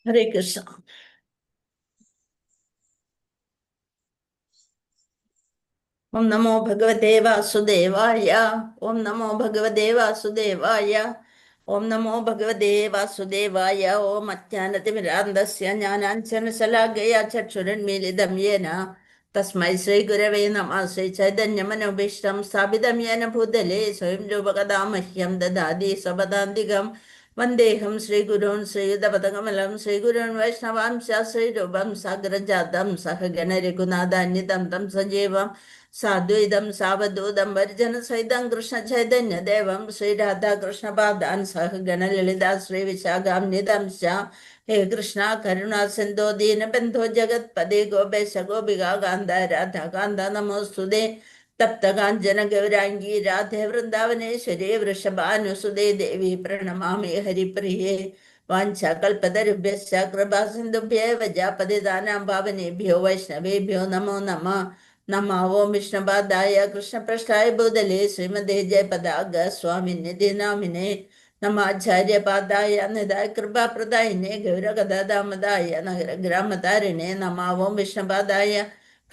ഹരേ കൃഷ്ണ. ഓം നമോ ഭഗവതേ വാസുദേവായ. ഓം നമോ ഭഗവതേ വാസുദേവായ. ഓം നമോ ഭഗവതേ വാസുദേവായ. ഓം അജ്ഞാനതിമിരാന്ധസ്യ ജ്ഞാനാഞ്ജനശലാകയ ചക്ഷുരുന്മീലിതം യേന തസ്മൈ ശ്രീ ഗുരവേ നമഃ. ശ്രീ ചൈതന്യമനോഭീഷ്ടം സ്ഥാപിതം യേന ഭൂതലേ സ്വയം രൂപകഥാ മഹ്യം ദദാതി സ്വപദാന്തികം. വന്ദേഹം ശ്രീഗുരുൻ ശ്രീയുതപദകമലം ശ്രീഗുരുൻ വൈഷ്ണവാംശ ശ്രീരൂപം സാഗ്രജാതം സഹഗണ രഘുനാഥാന്വിതം തം സജീവം സാദ്വൈതം സാവധൂതം പരിജനസഹിതം കൃഷ്ണ ചൈതന്യദേവം ശ്രീരാധാകൃഷ്ണപാദാൻ സഹഗണ ലളിതാ ശ്രീവിശാഖാന്വിതം ഹേ കൃഷ്ണ കരുണാ സിന്ധോ ദീനബന്ധോ ജഗത്പദേ ഗോപേശ ഗോപികാ കാന്ത രാധാകാന്ത നമോസ്തുതേ. തപ്തകാഞ്ചന ഗൗരാംഗീ രാധേ വൃന്ദാവനേശ്വരി വൃഷഭാനുസുതേ ദേവി പ്രണമാമി ഹരിപ്രിയേ. വാഞ്ചാകൽപതരുഭ്യശ്ച കൃപാസിന്ധുഭ്യേവ പതിതാനാം പാവനേഭ്യോ വൈഷ്ണവേഭ്യോ നമോ നമഃ. നമോ ഓം വിഷ്ണുപാദായ കൃഷ്ണപ്രഷ്ടായ ഭൂതലേ ശ്രീമതേ ജയപതാക സ്വാമിനിധി നാമിനെ. നമാചാര്യപാദായ നിതായ കൃപാപ്രദായിനെ ഗൗരകഥാദാമദായ നഗരഗ്രാമതാരിണേ. നമോ ഓം വിഷ്ണുപാദായ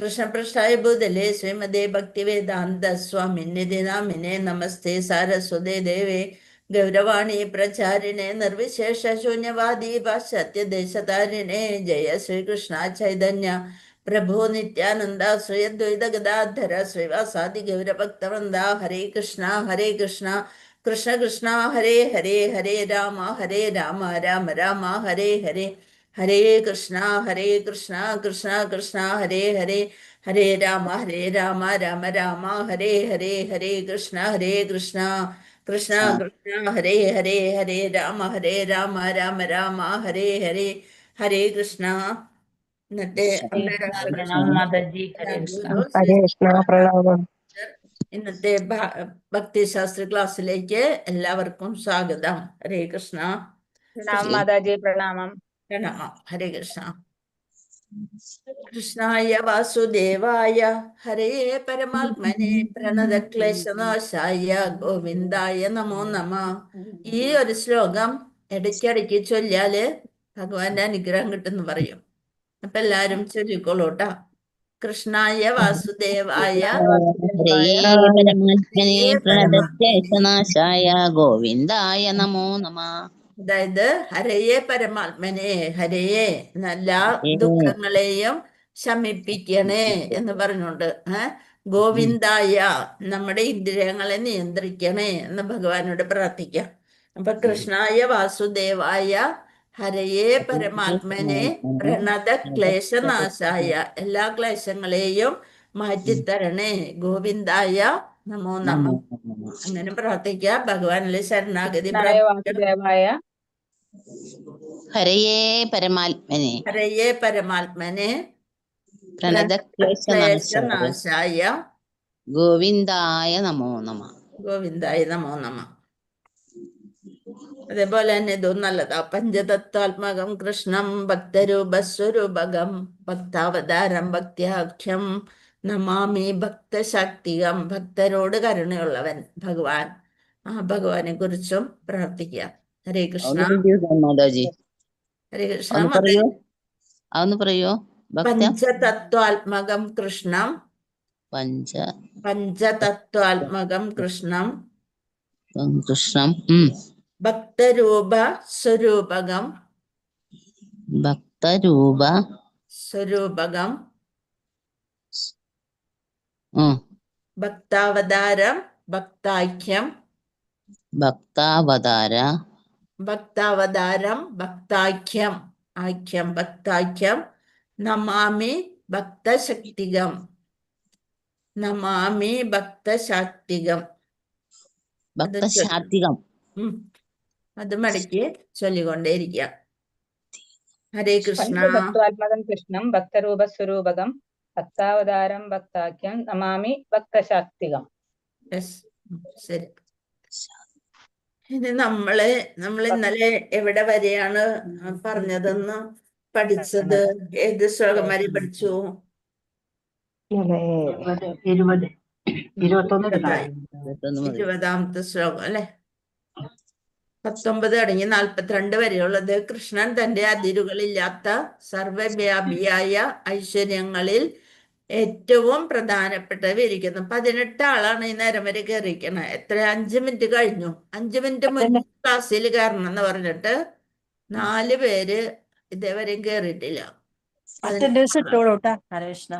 കൃഷ്ണപ്രഷ്ടായ ഭൂതലേ ശ്രീമതേ ഭക്തിവേദാന്ത സ്വാമിനിധി നാമിനെ. നമസ്തേ സാരസ്വതേ ദേവേ ഗൗരവാണി പ്രചാരിണേ നിർവിശേഷ ശൂന്യവാദി പാശ്ചാത്യദേശതാരിണേ. ജയ ശ്രീകൃഷ്ണ ചൈതന്യ പ്രഭു നിത്യാനന്ദ ശ്രീ അദ്വൈത ഗദാധര ശ്രീവാസാദി ഗൗരഭക്തവൃന്ദ. ഹരേ കൃഷ്ണ കൃഷ്ണ കൃഷ്ണ ഹരേ ഹരേ ഹരേ രാമ രാമ രാമ ഹരേ ഹരേ. ഹരേ കൃഷ്ണ കൃഷ്ണ കൃഷ്ണ ഹരേ ഹരേ. ഹരേ രാമ രാമ രാമ ഹരേ ഹരേ. ഹരേ കൃഷ്ണ കൃഷ്ണ കൃഷ്ണ ഹരേ ഹരേ. ഹരേ രാമ രാമ രാമ ഹരേ ഹരേ. ഹരേ കൃഷ്ണ. ഇന്നത്തെ ഇന്നത്തെ ഭക്തിശാസ്ത്ര ക്ലാസ്സിലേക്ക് എല്ലാവർക്കും സ്വാഗതം. ഹരേ കൃഷ്ണ. പ്രണാമം. ഹരേ കൃഷ്ണ. കൃഷ്ണായ വാസുദേവായ ഹരേ പരമാത്മനെ പ്രണതക്ലേശനാശായ ഗോവിന്ദായ നമോ നമഃ. ഈ ഒരു ശ്ലോകം ഇടയ്ക്കിടയ്ക്ക് ചൊല്ലിയാല് ഭഗവാന്റെ അനുഗ്രഹം കിട്ടുന്നു പറയും. അപ്പൊ എല്ലാരും ചൊല്ലിക്കോളൂട്ടാ. കൃഷ്ണായ വാസുദേവായ പ്രണതക്ലേശനാശായ ഗോവിന്ദായ നമോ നമഃ. അതായത് ഹരയെ പരമാത്മനെ, ഹരയെ എല്ലാ ദുഃഖങ്ങളെയും ശമിപ്പിക്കണേ എന്ന് പറഞ്ഞുകൊണ്ട് ഗോവിന്ദായ നമ്മുടെ ഇന്ദ്രിയങ്ങളെ നിയന്ത്രിക്കണേ എന്ന് ഭഗവാനോട് പ്രാർത്ഥിക്കാം. അപ്പൊ കൃഷ്ണായ വാസുദേവായ ഹരയെ പരമാത്മനെ പ്രണത ക്ലേശനാശായ എല്ലാ ക്ലേശങ്ങളെയും മാറ്റിത്തരണേ ഗോവിന്ദായ നമോ നമ. അങ്ങനെ പ്രാർത്ഥിക്ക. ഭഗവാനിലെ ശരണാഗതി. ഹരയേ പരമാത്മനെ ഹരയെ പരമാത്മനെ പ്രണതക്ലേശനാശായ ഗോവിന്ദായ നമോ നമഃ. ഗോവിന്ദായ നമോ നമ. അതേപോലെ തന്നെ ഇതും നല്ലതാ. പഞ്ചതത്വാത്മകം കൃഷ്ണം ഭക്തരൂപസ്വരൂപകം ഭക്താവതാരം ഭക്ത്യാഖ്യം നമാമി ഭക്തശാക്തികം. ഭക്തരോട് കരുണയുള്ളവൻ ഭഗവാൻ. ആ ഭഗവാനെ കുറിച്ചും പ്രാർത്ഥിക്കാം. ഹരേ കൃഷ്ണ. ഹരേ കൃഷ്ണ. പറയോ. പഞ്ചതത്വാത്മകം കൃഷ്ണം പഞ്ചതത്വാത്മകം കൃഷ്ണം കൃഷ്ണം ഭക്തരൂപ സ്വരൂപകം സ്വരൂപകം ഭക്താവതാരം ഭക്താഖ്യം ഭക്താവതാരം ഭക്താഖ്യം ആഖ്യം ഭക്താഖ്യം നമാമി ഭക്തശക്തികം നമാമി ഭക്തശാക്തികം. അത് മടക്കി ചൊല്ലിക്കൊണ്ടേയിരിക്കാം. ഹരേ കൃഷ്ണ. ഭക്താത്മകം കൃഷ്ണം ഭക്തരൂപസ്വരൂപകം ഭക്താവതാരം ഭക്താഖ്യം നമാമി ഭക്തശാക്തികം. ശരി. ഇത് നമ്മൾ ഇന്നലെ എവിടെ വരെയാണ് പറഞ്ഞതെന്ന് പഠിച്ചത്? ഏത് ശ്ലോകം വരെ പഠിച്ചു? 20ാമത്തെ ശ്ലോകം അല്ലെ? 19 തുടങ്ങി 42 വരെയുള്ളത് കൃഷ്ണൻ തന്റെ അതിരുകളില്ലാത്ത സർവവ്യാപിയായ ഐശ്വര്യങ്ങളിൽ ഏറ്റവും പ്രധാനപ്പെട്ടവ ഇരിക്കുന്നു. 18 ആളാണ് ഈ നേരം വരെ കയറിയിരിക്കണത്. എത്ര 5 മിനിറ്റ് കഴിഞ്ഞു. 5 മിനിറ്റ് മുന്നേ ക്ലാസ്സിൽ കയറണം എന്ന് പറഞ്ഞിട്ട് 4 പേര് ഇതേവരെയും കയറിയിട്ടില്ല. അറ്റൻഡൻസ് ഇട്ടോളൂ കേട്ടാ ഹരേ കൃഷ്ണ.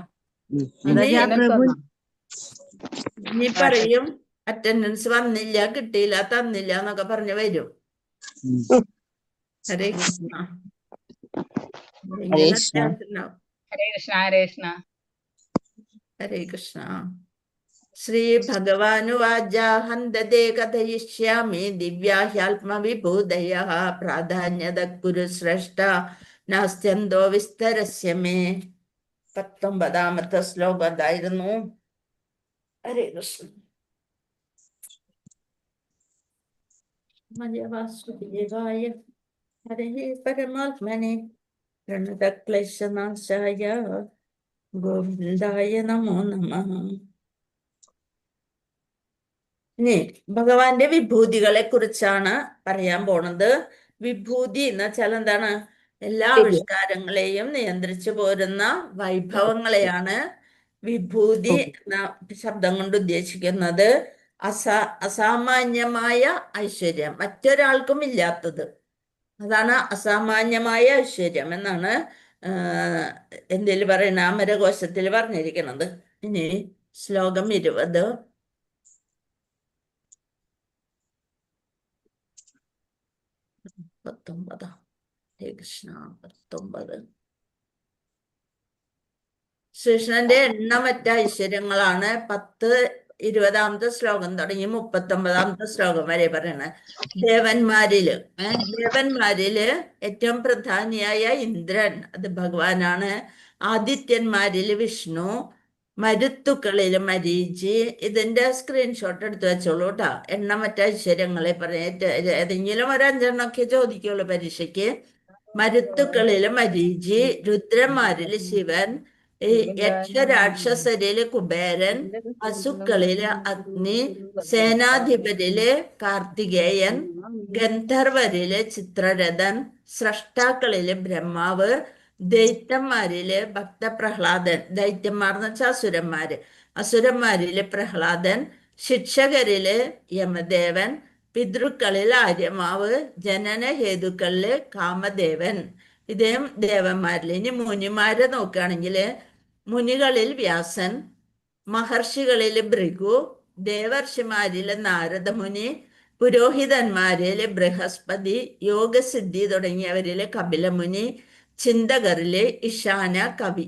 ഇനി പറയും അറ്റൻഡൻസ് വന്നില്ല, കിട്ടിയില്ല, തന്നില്ല എന്നൊക്കെ പറഞ്ഞ് വരും. ഹരേ കൃഷ്ണ. ഹരേ കൃഷ്ണ. ഹരേ കൃഷ്ണ ഹരേ കൃഷ്ണ. ഹരേ കൃഷ്ണ. ശ്രീ ഭഗവാനുവാച ഹന്തതേ കഥയിഷ്യാമി ദിവ്യാഹ്യാത്മവിഭൂതയ പ്രാധാന്യത കുരു ശ്രേഷ്ഠ നാസ്ത്യന്തോ വിസ്തരസ്യ മേ. 19ാമത്തെ ശ്ലോകം അതായിരുന്നു. ഹരേ കൃഷ്ണ. വാസുദേവായ ഹരേ പരമാത്മനെ പ്രണതക്ലേശനാശായ ഗോവിന്ദായ നമോ നമഃ. ഇനി ഭഗവാന്റെ വിഭൂതികളെ കുറിച്ചാണ് പറയാൻ പോണത്. വിഭൂതി എന്ന് വെച്ചാൽ എന്താണ്? എല്ലാ ആവിഷ്കാരങ്ങളെയും നിയന്ത്രിച്ചു പോരുന്ന വൈഭവങ്ങളെയാണ് വിഭൂതി എന്ന ശബ്ദം കൊണ്ട് ഉദ്ദേശിക്കുന്നത്. അസാമാന്യമായ ഐശ്വര്യം, മറ്റൊരാൾക്കും ഇല്ലാത്തത്, അതാണ് അസാമാന്യമായ ഐശ്വര്യം എന്നാണ് എന്തിൽ പറയുന്ന അമരകോശത്തിൽ പറഞ്ഞിരിക്കുന്നത്. ഇനി ശ്ലോകം 20. ഹരേ കൃഷ്ണ. 19. ശ്രീകൃഷ്ണന്റെ എണ്ണമറ്റ ഐശ്വര്യങ്ങളാണ് 10, 20ാമത്തെ ശ്ലോകം തുടങ്ങി 39ാമത്തെ ശ്ലോകം വരെ പറയണത്. ദേവന്മാരില് ഏറ്റവും പ്രധാനിയായ ഇന്ദ്രൻ, അത് ഭഗവാനാണ്. ആദിത്യന്മാരില് വിഷ്ണു, മരുത്തുക്കളില് മരീചി. ഇതിന്റെ സ്ക്രീൻഷോട്ട് എടുത്ത് വെച്ചോളൂ കേട്ടോ. എണ്ണമറ്റ ഐശ്വര്യങ്ങളെ ഏതെങ്കിലും ഒരു 5 ചോദിക്കുള്ളൂ പരീക്ഷയ്ക്ക്. മരുത്തുക്കളില് മരീചി, രുദ്രന്മാരില് ശിവൻ, യക്ഷരാക്ഷസരില് കുബേരൻ, പശുക്കളില് അഗ്നി, സേനാധിപരില് കാർത്തികേയൻ, ഗന്ധർവരില് ചിത്രരഥൻ, സ്രഷ്ടാക്കളില് ബ്രഹ്മാവ്, ദൈത്യന്മാരില് ഭക്തപ്രഹ്ലാദൻ. ദൈത്യന്മാർ എന്ന് വെച്ചാൽ അസുരന്മാര്. അസുരന്മാരില് പ്രഹ്ലാദൻ, ശിക്ഷകരില് യമദേവൻ, പിതൃക്കളിൽ ആര്യമാവ്, ജനനഹേതുക്കളില് കാമദേവൻ. ഇദ്ദേഹം ദേവന്മാരിൽ. ഇനി മുനിമാരെ നോക്കുകയാണെങ്കിൽ മുനികളിൽ വ്യാസൻ, മഹർഷികളിൽ ഭൃഗു, ദേവർഷിമാരില് നാരദമുനി, പുരോഹിതന്മാരില് ബൃഹസ്പതി, യോഗസിദ്ധി തുടങ്ങിയവരില് കപിലമുനി, ചിന്തകരില് ഇഷാന കവി.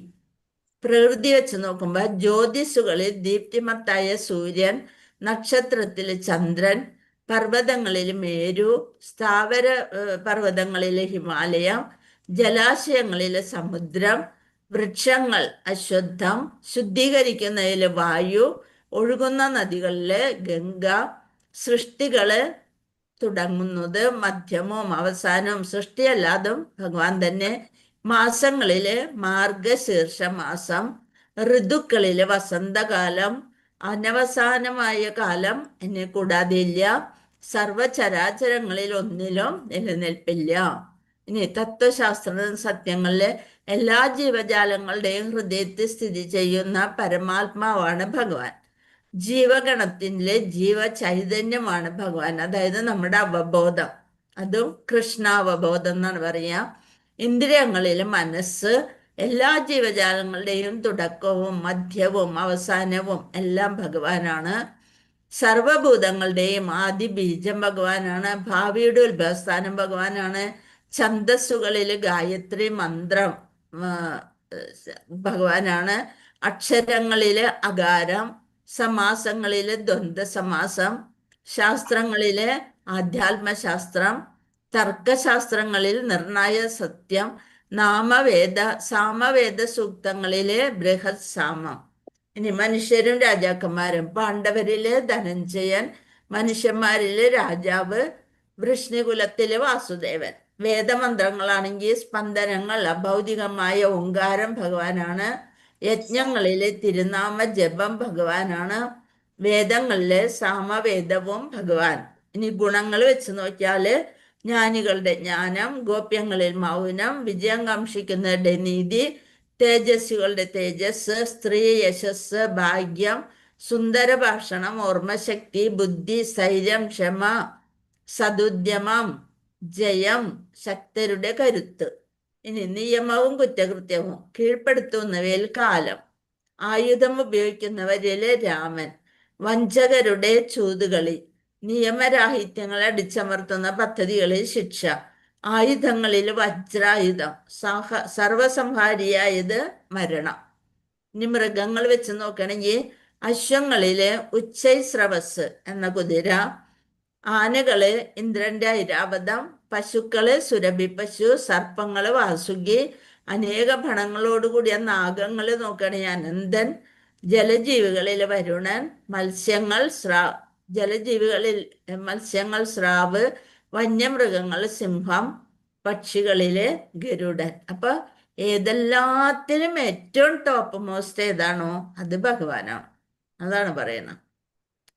പ്രകൃതി വെച്ച് നോക്കുമ്പോൾ ജ്യോതിസുകളിൽ ദീപ്തിമത്തായ സൂര്യൻ, നക്ഷത്രത്തില് ചന്ദ്രൻ, പർവ്വതങ്ങളിൽ മേരു, സ്ഥാവര പർവ്വതങ്ങളിൽ ഹിമാലയം, ജലാശയങ്ങളിൽ സമുദ്രം, വൃക്ഷങ്ങൾ അശ്വത്ഥം, ശുദ്ധീകരിക്കുന്നതിൽ വായു, ഒഴുകുന്ന നദികളില് ഗംഗ, സൃഷ്ടികള് തുടങ്ങുന്നത് മധ്യമവും അവസാനവും സൃഷ്ടിയല്ലാതും ഭഗവാൻ തന്നെ. മാസങ്ങളില് മാർഗശീർഷ മാസം, ഋതുക്കളില് വസന്തകാലം, അനവസാനമായ കാലം എന്നെ കൂടാതെ ഇല്ല, സർവചരാചരങ്ങളിൽ ഒന്നിലും നിലനിൽപ്പില്ല. ഇനി തത്വശാസ്ത്ര സത്യങ്ങളില് എല്ലാ ജീവജാലങ്ങളുടെയും ഹൃദയത്തിൽ സ്ഥിതി ചെയ്യുന്ന പരമാത്മാവാണ് ഭഗവാൻ. ജീവഗണത്തിലെ ജീവചൈതന്യമാണ് ഭഗവാൻ. അതായത് നമ്മുടെ അവബോധം, അതും കൃഷ്ണാവബോധം എന്നാണ് പറയുക. ഇന്ദ്രിയങ്ങളിലെ മനസ്സ് എല്ലാ ജീവജാലങ്ങളുടെയും തുടക്കവും മധ്യവും അവസാനവും എല്ലാം ഭഗവാനാണ്. സർവഭൂതങ്ങളുടെയും ആദി ബീജം ഭഗവാനാണ്. ഭാവിയുടെ ഉത്ഭവസ്ഥാനം ഭഗവാനാണ്. ഛന്ദസ്സുകളില് ഗായത്രി മന്ത്രം ഭഗവാനാണ്. അക്ഷരങ്ങളില് അകാരം, സമാസങ്ങളില് ദ്വന്ദ്വ സമാസം, ശാസ്ത്രങ്ങളില് ആധ്യാത്മശാസ്ത്രം, തർക്കശാസ്ത്രങ്ങളിൽ നിർണായ സത്യം, സാമവേദ സൂക്തങ്ങളില് ബൃഹത് സാമം. ഇനി മനുഷ്യരും രാജാക്കന്മാരും. പാണ്ഡവരില് ധനഞ്ജയൻ, മനുഷ്യന്മാരില് രാജാവ്, വൃഷ്ണികുലത്തില് വാസുദേവൻ. വേദമന്ത്രങ്ങളാണെങ്കിൽ സ്പന്ദനങ്ങൾ, അഭൗതികമായ ഓങ്കാരം ഭഗവാനാണ്. യജ്ഞങ്ങളിലെ തിരുനാമ ജപം ഭഗവാനാണ്. വേദങ്ങളിലെ സാമവേദവും ഭഗവാൻ. ഇനി ഗുണങ്ങൾ വെച്ച് നോക്കിയാല് ജ്ഞാനികളുടെ ജ്ഞാനം, ഗോപ്യങ്ങളിൽ മൗനം, വിജയം കാംക്ഷിക്കുന്നവരുടെ നീതി, തേജസ്വികളുടെ തേജസ്, സ്ത്രീ യശസ്, ഭാഗ്യം, സുന്ദര ഭാഷണം, ഓർമ്മശക്തി, ബുദ്ധി, സ്ഥൈര്യം, ക്ഷമ, സതുദ്യമം, ജയം, ശക്തരുടെ കരുത്ത്. ഇനി നിയമവും കുറ്റകൃത്യവും, കീഴ്പ്പെടുത്തുന്നവയിൽ കാലം, ആയുധം ഉപയോഗിക്കുന്നവരിലെ രാമൻ, വഞ്ചകരുടെ ചൂതുകളി, നിയമരാഹിത്യങ്ങളെ അടിച്ചമർത്തുന്ന പദ്ധതികളിൽ ശിക്ഷ, ആയുധങ്ങളിൽ വജ്രായുധം, സർവസംഹാരിയായത് മരണം. ഇനി മൃഗങ്ങൾ വെച്ച് നോക്കണമെങ്കിൽ അശ്വങ്ങളില് ഉച്ചൈസ്രവസ് എന്ന കുതിര, ആനകള് ഇന്ദ്രന്റെ ഐരാവതം, പശുക്കള് സുരഭി പശു, സർപ്പങ്ങള് വാസുകി, അനേക ഭണങ്ങളോടുകൂടിയ നാഗങ്ങള് നോക്കുകയാണെങ്കിൽ അനന്തൻ, ജലജീവികളിൽ വരുണൻ, മത്സ്യങ്ങൾ സ്രാവ്, വന്യമൃഗങ്ങൾ സിംഹം, പക്ഷികളിലെ ഗരുഡൻ. അപ്പൊ ഏതെല്ലാത്തിനും ഏറ്റവും ടോപ്പ് മോസ്റ്റ് ഏതാണോ അത് ഭഗവാനാണ്. അതാണ് പറയുന്നത്.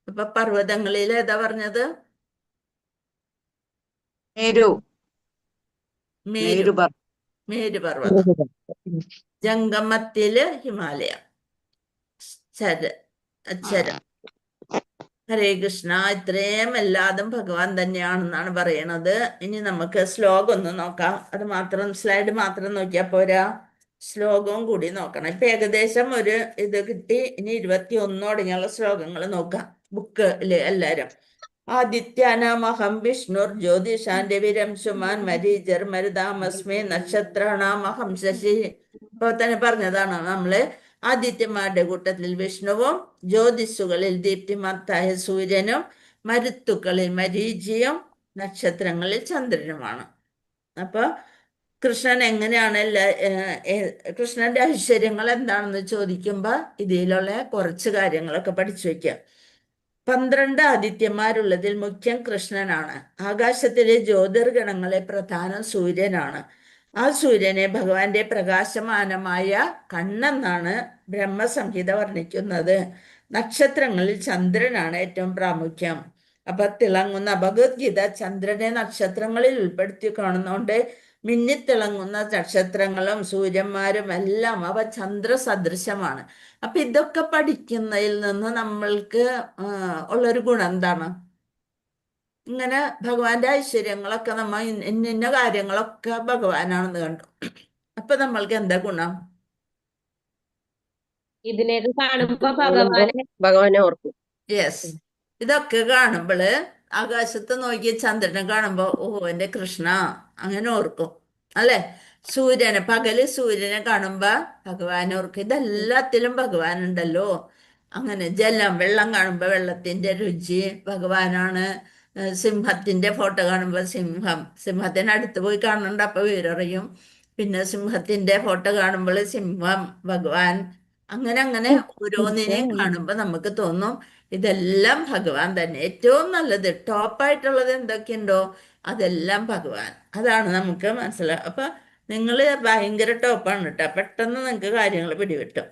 അപ്പൊ പർവ്വതങ്ങളിൽ ഏതാ പറഞ്ഞത്? മേരു മേരു, മേരു മേരുപർവ്വതം. ജംഗമത്തില് ഹിമാലയ. അക്ഷരം. ഹരേ കൃഷ്ണ. ഇത്രയും എല്ലാതും ഭഗവാൻ തന്നെയാണെന്നാണ് പറയണത്. ഇനി നമുക്ക് ശ്ലോകം ഒന്ന് നോക്കാം. അത് മാത്രം സ്ലൈഡ് മാത്രം നോക്കിയാൽ പോരാ, ശ്ലോകവും കൂടി നോക്കണം. ഇപ്പൊ ഏകദേശം ഒരു ഇത് കിട്ടി. ഇനി 21 തുടങ്ങിയുള്ള ശ്ലോകങ്ങൾ നോക്കാം ബുക്കില് എല്ലാരും. ആദിത്യാനാമഹം വിഷ്ണുർ ജ്യോതിഷാന്റെ വിരംശുമാൻ മരീചർ മരുതാമസ്മി നക്ഷത്രാണാമഹം ശശി. ഇപ്പൊ തന്നെ പറഞ്ഞതാണ് നമ്മള്. ആദിത്യന്മാരുടെ കൂട്ടത്തിൽ വിഷ്ണുവും, ജ്യോതിഷുകളിൽ ദീപ്തിമത്തായ സൂര്യനും, മരുത്തുക്കളിൽ മരീചിയും, നക്ഷത്രങ്ങളിൽ ചന്ദ്രനുമാണ്. അപ്പൊ കൃഷ്ണൻ എങ്ങനെയാണ് കൃഷ്ണന്റെ ഐശ്വര്യങ്ങൾ എന്താണെന്ന് ചോദിക്കുമ്പോ ഇതിലുള്ള കുറച്ച് കാര്യങ്ങളൊക്കെ പഠിച്ചു വെക്കുക. 12 ആദിത്യന്മാരുള്ളതിൽ മുഖ്യം കൃഷ്ണനാണ്. ആകാശത്തിലെ ജ്യോതിർഗണങ്ങളെ പ്രധാനം സൂര്യനാണ്. ആ സൂര്യനെ ഭഗവാന്റെ പ്രകാശമാനമായ കണ്ണെന്നാണ് ബ്രഹ്മസംഹിത വർണ്ണിക്കുന്നത്. നക്ഷത്രങ്ങളിൽ ചന്ദ്രനാണ് ഏറ്റവും പ്രാമുഖ്യം. അപ്പൊ തിളങ്ങുന്ന ഭഗവത്ഗീത ചന്ദ്രനെ നക്ഷത്രങ്ങളിൽ ഉൾപ്പെടുത്തി കാണുന്നോണ്ട് മിന്നിത്തിളങ്ങുന്ന നക്ഷത്രങ്ങളും സൂര്യന്മാരും എല്ലാം അവ ചന്ദ്ര സദൃശമാണ്. അപ്പൊ ഇതൊക്കെ പഠിക്കുന്നതിൽ നിന്ന് നമ്മൾക്ക് ഉള്ളൊരു ഗുണം എന്താണ്? ഇങ്ങനെ ഭഗവാന്റെ ഐശ്വര്യങ്ങളൊക്കെ നമ്മ ഇന്ന കാര്യങ്ങളൊക്കെ ഭഗവാനാണെന്ന് കണ്ടു. അപ്പൊ നമ്മൾക്ക് എന്താ ഗുണം? ഇതിനെയൊക്കെ കാണുമ്പോ ഭഗവാനെ ഓർക്കും. യെസ്. ഇതൊക്കെ കാണുമ്പോള് ആകാശത്ത് നോക്കി ചന്ദ്രനെ കാണുമ്പോ ഓ എന്റെ കൃഷ്ണ അങ്ങനെ ഓർക്കും അല്ലെ. പകല് സൂര്യനെ കാണുമ്പോ ഭഗവാൻ ഓർക്കും. ഇതെല്ലാത്തിലും ഭഗവാൻ ഉണ്ടല്ലോ. അങ്ങനെ വെള്ളം കാണുമ്പോ വെള്ളത്തിന്റെ രുചി ഭഗവാനാണ്. സിംഹത്തിന്റെ ഫോട്ടോ കാണുമ്പോ സിംഹത്തിന് അടുത്ത് പോയി കാണുന്നുണ്ട്, അപ്പൊ വീരറിയും. പിന്നെ സിംഹത്തിന്റെ ഫോട്ടോ കാണുമ്പോൾ സിംഹം ഭഗവാൻ. അങ്ങനെ ഓരോന്നിനെയും കാണുമ്പോ നമുക്ക് തോന്നും ഇതെല്ലാം ഭഗവാൻ തന്നെ. ഏറ്റവും നല്ലത് ടോപ്പായിട്ടുള്ളത് എന്തൊക്കെയുണ്ടോ അതെല്ലാം ഭഗവാൻ. അതാണ് നമുക്ക് മനസ്സിലാക്കുക. അപ്പൊ നിങ്ങൾ ഭയങ്കര ടോപ്പാണ് കേട്ടോ. പെട്ടെന്ന് നിങ്ങൾക്ക് കാര്യങ്ങൾ പിടികിട്ടും.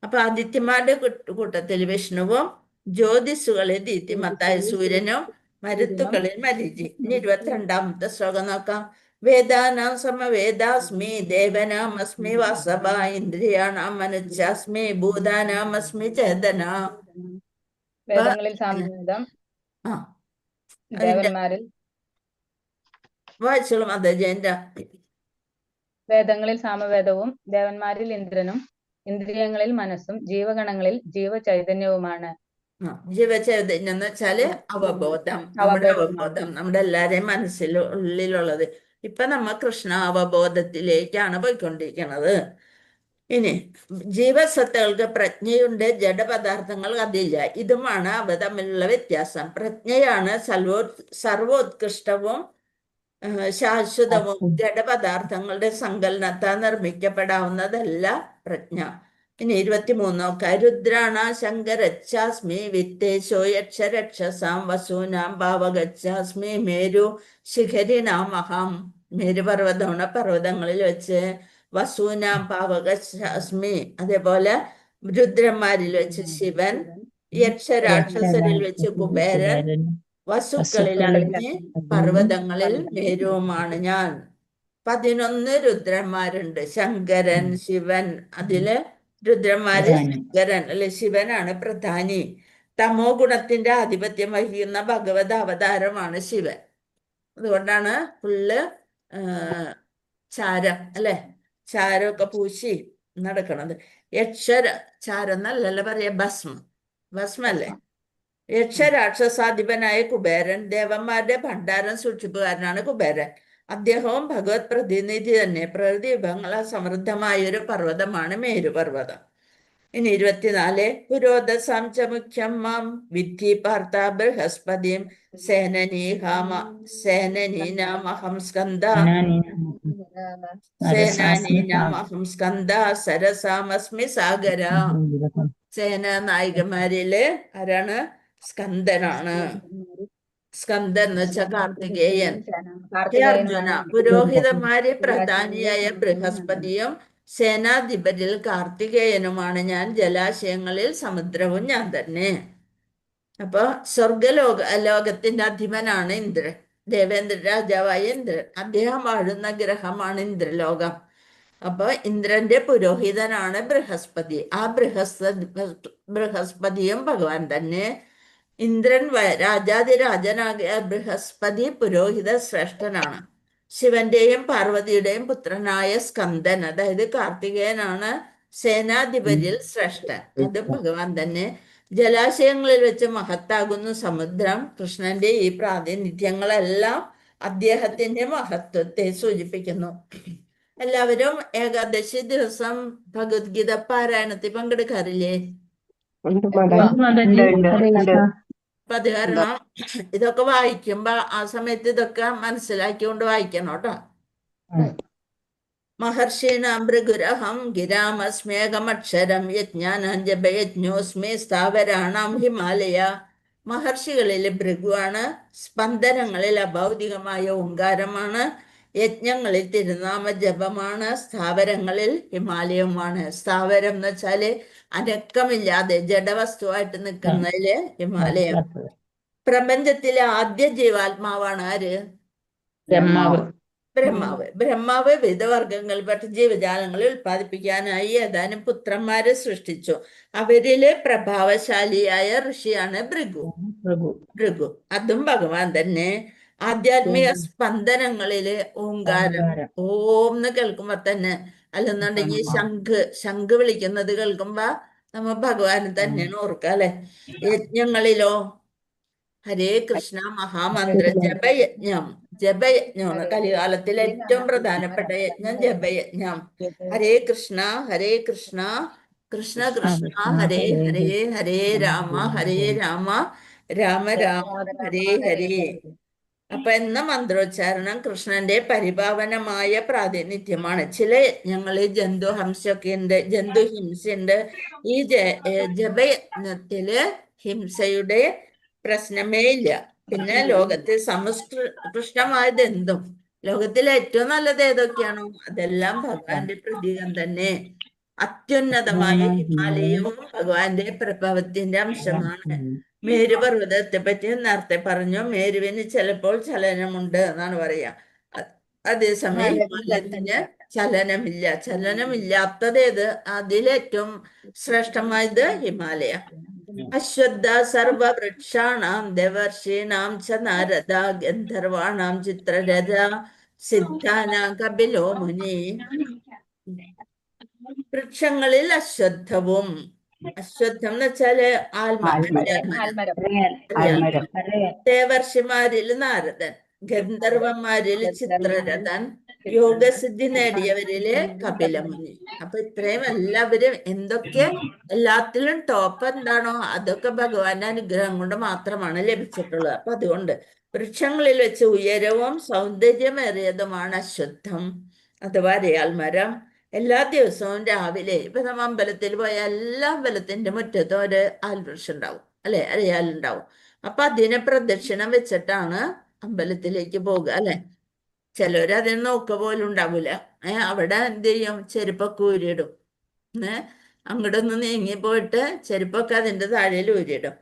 അപ്പൊ ആദിത്യന്മാരുടെ കൂട്ടത്തിൽ വിഷ്ണുവും, ജ്യോതിഷുകളിൽ ദീപ്തിമത്തായ സൂര്യനും, മരുത്തുക്കളിൽ മരീചി. ഇനി 22ാമത്തെ ശ്ലോകം നോക്കാം. വേദാനാം സമവേദാസ്മി ദേവനാമസ്മി വാസവ ഇന്ദ്രിയാണാം മനുഷ്യാസ്മി ഭൂതാനാമസ്മി ചേതന. വേദങ്ങളിൽ സാമവേദം, ആ ദേവന്മാരിൽ വായിച്ചോളും. അതെ ജയന്ത. വേദങ്ങളിൽ സാമവേദവും ദേവന്മാരിൽ ഇന്ദ്രനും ഇന്ദ്രിയങ്ങളിൽ മനസ്സും ജീവഗണങ്ങളിൽ ജീവചൈതന്യവുമാണ്. ജീവചൈതന്യം എന്ന് വെച്ചാല് അവബോധം, നമ്മുടെ അവബോധം, നമ്മുടെ എല്ലാരെയും ഉള്ളിലുള്ളത്. ഇപ്പൊ നമ്മ കൃഷ്ണ അവബോധത്തിലേക്കാണ് പോയിക്കൊണ്ടിരിക്കുന്നത്. ഇനി ജീവസത്തകൾക്ക് പ്രജ്ഞയുണ്ട്, ജഡപദാർത്ഥങ്ങൾ അതില്ല. ഇതുമാണ് അവ തമ്മിലുള്ള വ്യത്യാസം. പ്രജ്ഞയാണ് സർവോത്കൃഷ്ടവും ശാശ്വതവും. ജഡപദാർത്ഥങ്ങളുടെ സങ്കലനത്താൽ നിർമ്മിക്കപ്പെടാവുന്നതല്ല പ്രജ്ഞ. ഇനി 23 നോക്കാം. രുദ്രാണ ശങ്കരച്ചാസ്മി വിത്തേശോ യക്ഷരക്ഷസാം വസൂനാം ഭാവഗച്ചാസ്മി മേരു ശിഖരിണാമഹം. മേരു പർവ്വതമാണ്. പർവ്വതങ്ങളിൽ വെച്ച് വസൂനാം ഭാവഗച്ചാസ്മി. അതേപോലെ രുദ്രന്മാരിൽ വെച്ച് ശിവൻ, യക്ഷരാക്ഷസരിൽ വെച്ച് കുബേരൻ, വസുക്കളിൽ അങ്ങ്, പർവ്വതങ്ങളിൽ മേരുവുമാണ് ഞാൻ. 11 രുദ്രന്മാരുണ്ട്. ശങ്കരൻ, ശിവൻ. അതില് രുദ്രന്മാര് ശങ്കരൻ അല്ലെ ശിവനാണ് പ്രധാനി. തമോ ഗുണത്തിന്റെ ആധിപത്യം വഹിക്കുന്ന ഭഗവത് അവതാരമാണ് ശിവൻ. അതുകൊണ്ടാണ് ഫുള്ള് ചാരം അല്ലെ, ചാരമൊക്കെ പൂശി നടക്കണത്. ചാരം എന്നല്ലല്ലോ പറയാ, ഭസ്മല്ലേ. യക്ഷരാക്ഷസാധിപനായ കുബേരൻ, ദേവന്മാരുടെ ഭണ്ഡാരം സൂക്ഷിപ്പുകാരനാണ് കുബേരൻ. അദ്ദേഹവും ഭഗവത് പ്രതിനിധി തന്നെ. പ്രകൃതി വിഭവങ്ങളാൽ സമൃദ്ധമായ ഒരു പർവ്വതമാണ് മേരുപർവ്വതം. ഇനി 24. പുരോധസാം ച മുഖ്യം മാം വിദ്ധി പാർത്ത ബൃഹസ്പതിം സേനനീനാമഹം സ്കന്ദ സരസാമസ്മി സാഗര. സേന നായികമാരില് ആരാണ്? സ്കന്ദനാണ്. സ്കന്ദൻ എന്ന് വെച്ചാൽ കാർത്തികേയൻ. ഹേ അർജുന, പുരോഹിതന്മാരിൽ പ്രധാനിയായ ബൃഹസ്പതിയും സേനാധിപരിൽ കാർത്തികേയനുമാണ് ഞാൻ. ജലാശയങ്ങളിൽ സമുദ്രവും ഞാൻ തന്നെ. അപ്പൊ ലോകത്തിന്റെ അധിപനാണ് ഇന്ദ്രൻ. ദേവേന്ദ്ര രാജാവായ ഇന്ദ്രൻ. അദ്ദേഹം വാഴുന്ന ഗ്രഹമാണ് ഇന്ദ്രലോകം. അപ്പൊ ഇന്ദ്രന്റെ പുരോഹിതനാണ് ബൃഹസ്പതി. ആ ബൃഹസ്പതിയും ഭഗവാൻ തന്നെ. ഇന്ദ്രൻ രാജാതിരാജനാകിയ ബൃഹസ്പതി പുരോഹിത ശ്രേഷ്ഠനാണ്. ശിവന്റെയും പാർവതിയുടെയും പുത്രനായ സ്കന്ദൻ, അതായത് കാർത്തികേയനാണ് സേനാധിപരിൽ ശ്രേഷ്ഠൻ. അത് ഭഗവാൻ തന്നെ. ജലാശയങ്ങളിൽ വെച്ച് മഹത്താകുന്ന സമുദ്രം. കൃഷ്ണന്റെ ഈ പ്രാതിനിധ്യങ്ങളെല്ലാം അദ്ദേഹത്തിന്റെ മഹത്വത്തെ സൂചിപ്പിക്കുന്നു. എല്ലാവരും ഏകാദശി ദിവസം ഭഗവത്ഗീത പാരായണത്തിൽ പങ്കെടുക്കാറില്ലേ? അപ്പൊ അത് കാരണം ഇതൊക്കെ വായിക്കുമ്പോ ആ സമയത്ത് ഇതൊക്കെ മനസ്സിലാക്കിക്കൊണ്ട് വായിക്കണം കേട്ടോ. മഹർഷീണാം ഭൃഗുരഹം ഗിരാമസ്മേകമക്ഷരം യജ്ഞാനാം ജപയജ്ഞോസ്മി സ്ഥാവരാണാം ഹിമാലയ. മഹർഷികളിൽ ഭൃഗുവാണ്. സ്പന്ദനങ്ങളിൽ അഭൗതികമായ ഓങ്കാരമാണ്. യജ്ഞങ്ങളിൽ തിരുനാമ ജപമാണ്. സ്ഥാവരങ്ങളിൽ ഹിമാലയമാണ്. സ്ഥാവരം എന്ന് വെച്ചാല് അനക്കമില്ലാതെ ജഡവസ്തുവായിട്ട് നിൽക്കുന്നതില് ഹിമാലയം. പ്രപഞ്ചത്തിലെ ആദ്യ ജീവാത്മാവാണ് ആര്? ബ്രഹ്മാവ് വിധവർഗങ്ങളിൽപ്പെട്ട ജീവജാലങ്ങളെ ഉൽപ്പാദിപ്പിക്കാനായി ഏതാനും പുത്രന്മാരെ സൃഷ്ടിച്ചു. അവരിലെ പ്രഭാവശാലിയായ ഋഷിയാണ് ഭൃഗു. അതും ഭഗവാൻ തന്നെ. ആധ്യാത്മിക സ്പന്ദനങ്ങളില് ഓങ്കാരം, ഓം എന്ന് കേൾക്കുമ്പോ തന്നെ, അല്ലെന്നുണ്ടെങ്കിൽ ശംഖ് വിളിക്കുന്നത് കേൾക്കുമ്പോ നമ്മ ഭഗവാൻ തന്നെയാണ് ഓർക്കുക അല്ലെ. യജ്ഞങ്ങളിലോ ഹരേ കൃഷ്ണ മഹാമന്ത്ര ജപയജ്ഞമാണ്. കലികാലത്തിലെ ഏറ്റവും പ്രധാനപ്പെട്ട യജ്ഞം ജപയജ്ഞം. ഹരേ കൃഷ്ണ കൃഷ്ണ കൃഷ്ണ ഹരേ ഹരേ, ഹരേ രാമ രാമ രാമ ഹരേ ഹരേ. അപ്പൊ എന്ന മന്ത്രോച്ചാരണം കൃഷ്ണന്റെ പരിപാവനമായ പ്രാതിനിധ്യമാണ്. ചില യജ്ഞങ്ങളിൽ ജന്തുഹിംസയുണ്ട്. ഈ ജപയജ്ഞത്തില് ഹിംസയുടെ പ്രശ്നമേ ഇല്ല. പിന്നെ ലോകത്തിൽ സമുത്കൃഷ്ടമായത് എന്തും, ലോകത്തിലെ ഏറ്റവും നല്ലത് ഏതൊക്കെയാണോ അതെല്ലാം ഭഗവാന്റെ പ്രതീകം തന്നെ. അത്യുന്നതമായ ഹിമാലയവും ഭഗവാന്റെ പ്രഭാവത്തിന്റെ അംശമാണ്. മേരുപർവ്വതത്തെ പറ്റി നേരത്തെ പറഞ്ഞു. മേരുവിന് ചിലപ്പോൾ ചലനമുണ്ട് എന്നാണ് പറയാ. അതേസമയം ഹിമാലയത്തിന് ചലനമില്ലാത്തതേത്? അതിലേറ്റവും ശ്രേഷ്ഠമായത് ഹിമാലയ. അശ്വത്ഥ സർവവൃക്ഷാണാം ദേവർഷീണാം ച നാരദ ഗന്ധർവാണാം ചിത്രരഥ സിദ്ധാനാം കപിലോ മുനി. വൃക്ഷങ്ങളിൽ അശ്വത്ഥവും, അശ്വത്ഥം എന്ന് വെച്ചാല് ദേവർഷിമാരിൽ നാരദൻ, ഗന്ധർവന്മാരിൽ ചിത്രരഥൻ, യോഗസിദ്ധി നേടിയവരില് കപിലമുനി. അപ്പൊ ഇത്രയും എല്ലാവരും എന്തൊക്കെ എല്ലാത്തിലും ടോപ്പ് എന്താണോ അതൊക്കെ ഭഗവാന്റെ അനുഗ്രഹം കൊണ്ട് മാത്രമാണ് ലഭിച്ചിട്ടുള്ളത്. അപ്പൊ അതുകൊണ്ട് വൃക്ഷങ്ങളിൽ വെച്ച് ഉയരവും സൗന്ദര്യമേറിയതുമാണ് അശ്വത്ഥം അഥവാ അരയാൽ മരം. എല്ലാ ദിവസവും രാവിലെ ഇപ്പൊ നമ്മ അമ്പലത്തിൽ പോയ എല്ലാ അമ്പലത്തിന്റെ മുറ്റത്തും ഒരു ആൽവൃക്ഷം ഉണ്ടാവും അല്ലെ, അരയാലുണ്ടാവും. അപ്പൊ അതിനെ പ്രദക്ഷിണം വെച്ചിട്ടാണ് അമ്പലത്തിലേക്ക് പോകുക അല്ലെ. ചിലര് അതിന് നോക്ക പോലും ഉണ്ടാവില്ല. അവിടെ എന്ത് ചെയ്യും? ചെരുപ്പൊക്കെ ഊരിയിടും. അങ്ങോട്ടൊന്ന് നീങ്ങി പോയിട്ട് ചെരുപ്പൊക്കെ അതിന്റെ താഴെ ഊരിയിടും.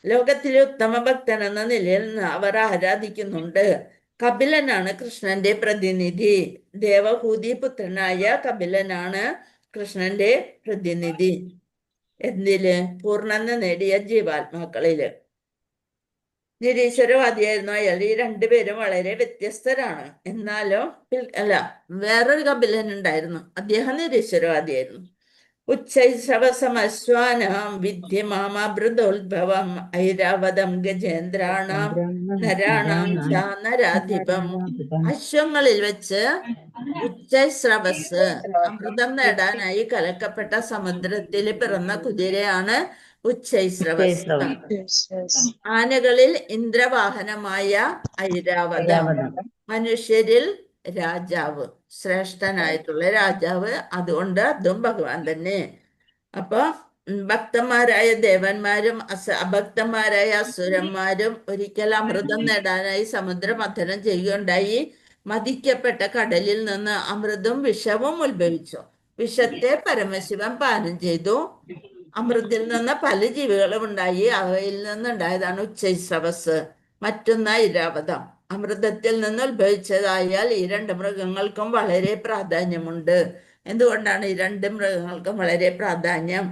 ലോകത്തിലെ ഉത്തമ ഭക്തൻ എന്ന നിലയിൽ അവർ ആരാധിക്കുന്നുണ്ട്. കപിലനാണ് കൃഷ്ണന്റെ പ്രതിനിധി. ദേവഹൂതി പുത്രനായ കപിലനാണ് കൃഷ്ണന്റെ പ്രതിനിധി. എന്തില്? പൂർണ്ണത നേടിയ ജീവാത്മാക്കളില്. നിരീശ്വരവാദിയായിരുന്നു അയാൾ. ഈ രണ്ടുപേരും വളരെ വ്യത്യസ്തരാണ്. എന്നാലോ അല്ല, വേറൊരു കപിലൻ ഉണ്ടായിരുന്നു, അദ്ദേഹം നിരീശ്വരവാദിയായിരുന്നു. ഉച്ചൈശ്രവസമശ്വാനാം വിദ്യമാമൃതോത്ഭവം ഐരാവതം ഗജേന്ദ്രാണാം നരാണാം ച നരാധിപം. അശ്വങ്ങളിൽ വെച്ച് ഉച്ചൈശ്രവസ് അമൃതം നേടാനായി കലക്കപ്പെട്ട സമുദ്രത്തിൽ പിറന്ന കുതിരയാണ് ഉച്ചൈശ്രവസ്. ആനകളിൽ ഇന്ദ്രവാഹനമായ ഐരാവതം. മനുഷ്യരിൽ രാജാവ്, ശ്രേഷ്ഠനായിട്ടുള്ള രാജാവ്. അതുകൊണ്ട് അതും ഭഗവാൻ തന്നെ. അപ്പൊ ഭക്തന്മാരായ ദേവന്മാരും അഭക്തന്മാരായ അസുരന്മാരും ഒരിക്കൽ അമൃതം നേടാനായി സമുദ്രമഥനം ചെയ്യുകയുണ്ടായി. മതിക്കപ്പെട്ട കടലിൽ നിന്ന് അമൃതും വിഷവും ഉത്ഭവിച്ചു. വിഷത്തെ പരമശിവൻ പാനം ചെയ്തു. അമൃതിൽ നിന്ന് പല ജീവികളും ഉണ്ടായി. അവയിൽ നിന്നുണ്ടായതാണ് ഉച്ചൈശ്രവസ്. മറ്റൊന്ന് ഐരാവതം. അമൃതത്തിൽ നിന്ന് ഉത്ഭവിച്ചതായാൽ ഈ രണ്ട് മൃഗങ്ങൾക്കും വളരെ പ്രാധാന്യമുണ്ട്. എന്തുകൊണ്ടാണ് ഈ രണ്ട് മൃഗങ്ങൾക്കും വളരെ പ്രാധാന്യം?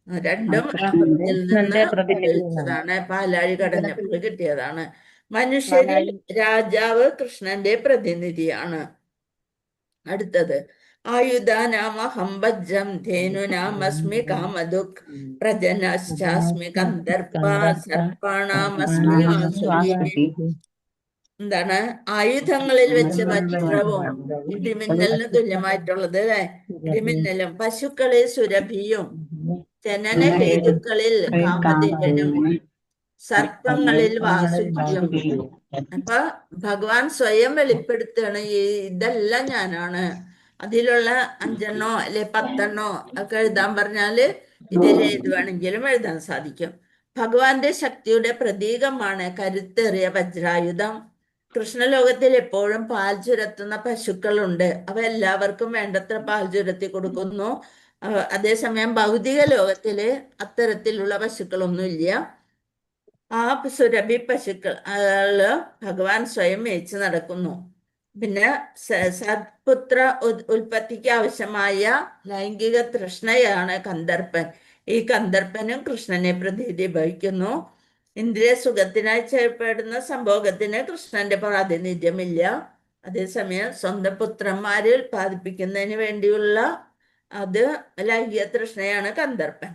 രണ്ടും അമൃതത്തിൽ നിന്ന് ഉത്ഭവിച്ചതാണ്, പാലാഴി കടഞ്ഞപ്പോൾ കിട്ടിയതാണ്. മനുഷ്യരിൽ രാജാവ് കൃഷ്ണന്റെ പ്രതിനിധിയാണ്. അടുത്തത് ആയുധാനാമഹം വജ്രം ധേനുനാമസ്മി കാമദുക് പ്രജനശ്ചാസ്മി കന്ദർപ്പ സർപ്പാണാമസ്മി വാസുകി. എന്താണ്? ആയുധങ്ങളിൽ വെച്ച് വജ്രവും ഇടിമിന്നലിന് തുല്യമായിട്ടുള്ളത് അല്ലെ? ഇടിമിന്നലും. പശുക്കളിൽ സുരഭിയും ജനന ഹേതുക്കളിൽ കാമധേനും സർപ്പങ്ങളിൽ വാസുകിയും. അപ്പൊ ഭഗവാൻ സ്വയം വെളിപ്പെടുത്തുകയാണ്, ഇതെല്ലാം ഞാനാണ്. അതിലുള്ള 5 അല്ലെ 10 ഒക്കെ എഴുതാൻ പറഞ്ഞാല് ഇതിലേത് വേണമെങ്കിലും എഴുതാൻ സാധിക്കും. ഭഗവാന്റെ ശക്തിയുടെ പ്രതീകമാണ് കരുത്തേറിയ വജ്രായുധം. കൃഷ്ണലോകത്തിൽ എപ്പോഴും പാൽ ചുരത്തുന്ന പശുക്കളുണ്ട്. അവ എല്ലാവർക്കും വേണ്ടത്ര പാൽ ചുരത്തി കൊടുക്കുന്നു. അതേസമയം ഭൗതിക ലോകത്തില് അത്തരത്തിലുള്ള പശുക്കളൊന്നുമില്ല. ആ സുരഭി പശുക്കൾ ഭഗവാൻ സ്വയം മേയിച്ച് നടക്കുന്നു. പിന്നെ സത്പുത്ര ഉൽപ്പത്തിക്ക് ആവശ്യമായ ലൈംഗിക തൃഷ്ണയാണ് കന്ദർപ്പൻ. ഈ കന്ദർപ്പനും കൃഷ്ണനെ പ്രതിനിധീകരിക്കുന്നു. ഇന്ദ്രിയ സുഖത്തിനായി ചെയ്യപ്പെടുന്ന സംഭോഗത്തിന് കൃഷ്ണന്റെ പ്രാതിനിധ്യമില്ല. അതേസമയം സ്വന്തം പുത്രന്മാരെ ഉൽപ്പാദിപ്പിക്കുന്നതിന് വേണ്ടിയുള്ള അത് ലൈംഗിക തൃഷ്ണയാണ് കന്ദർപ്പൻ.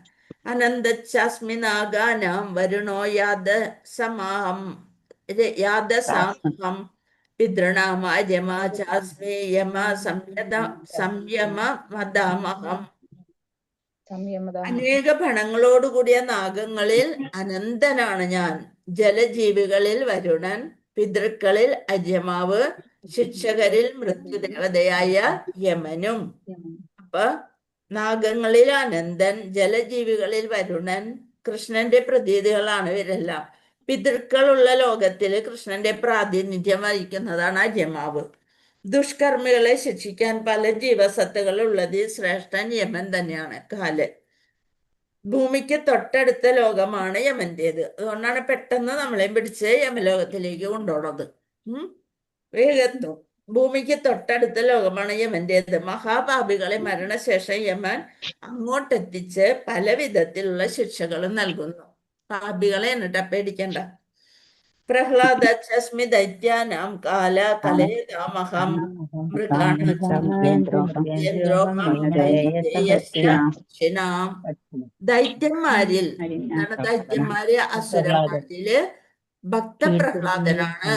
അനന്തച്ചാസ്മി നാഗാനാം വരുണോ യാദസമാഹം പിതൃണാമാര്യമാചാസ്മി യമ സംയമ മദാമഹം. അനേക ഭണങ്ങളോടുകൂടിയ നാഗങ്ങളിൽ അനന്തനാണ് ഞാൻ. ജലജീവികളിൽ വരുണൻ, പിതൃക്കളിൽ അര്യമാവ്, ശിക്ഷകരിൽ മൃത്യുദേവതയായ യമനും. അപ്പൊ നാഗങ്ങളിൽ അനന്തൻ, ജലജീവികളിൽ വരുണൻ, കൃഷ്ണന്റെ പ്രതീതികളാണ് ഇവരെല്ലാം. പിതൃക്കളുള്ള ലോകത്തില് കൃഷ്ണന്റെ പ്രാതിനിധ്യം വഹിക്കുന്നതാണ് അര്യമാവ്. ദുഷ്കർമ്മികളെ ശിക്ഷിക്കാൻ പല ജീവസത്തുകളുള്ളത് ശ്രേഷ്ഠൻ യമൻ തന്നെയാണ്. കാലൻ. ഭൂമിക്ക് തൊട്ടടുത്ത ലോകമാണ് യമന്റേത്. അതുകൊണ്ടാണ് പെട്ടെന്ന് നമ്മളെ പിടിച്ച് യമലോകത്തിലേക്ക് കൊണ്ടുപോണത്. വേഗത്തും. ഭൂമിക്ക് തൊട്ടടുത്ത ലോകമാണ് യമന്റേത്. മഹാപാപികളെ മരണശേഷം യമൻ അങ്ങോട്ടെത്തിച്ച് പല വിധത്തിലുള്ള ശിക്ഷകളും നൽകുന്നു. പാപികളെ എന്നിട്ട് പേടിക്കണ്ട. പ്രഹ്ലാദസ്മി ദൈത്യാനാം കാല കലേതാമഹം ദൈത്യന്മാരിൽ ദൈത്യന്മാര് അസുരന്മാരില് ഭക്തപ്രഹ്ലാദനാണ്.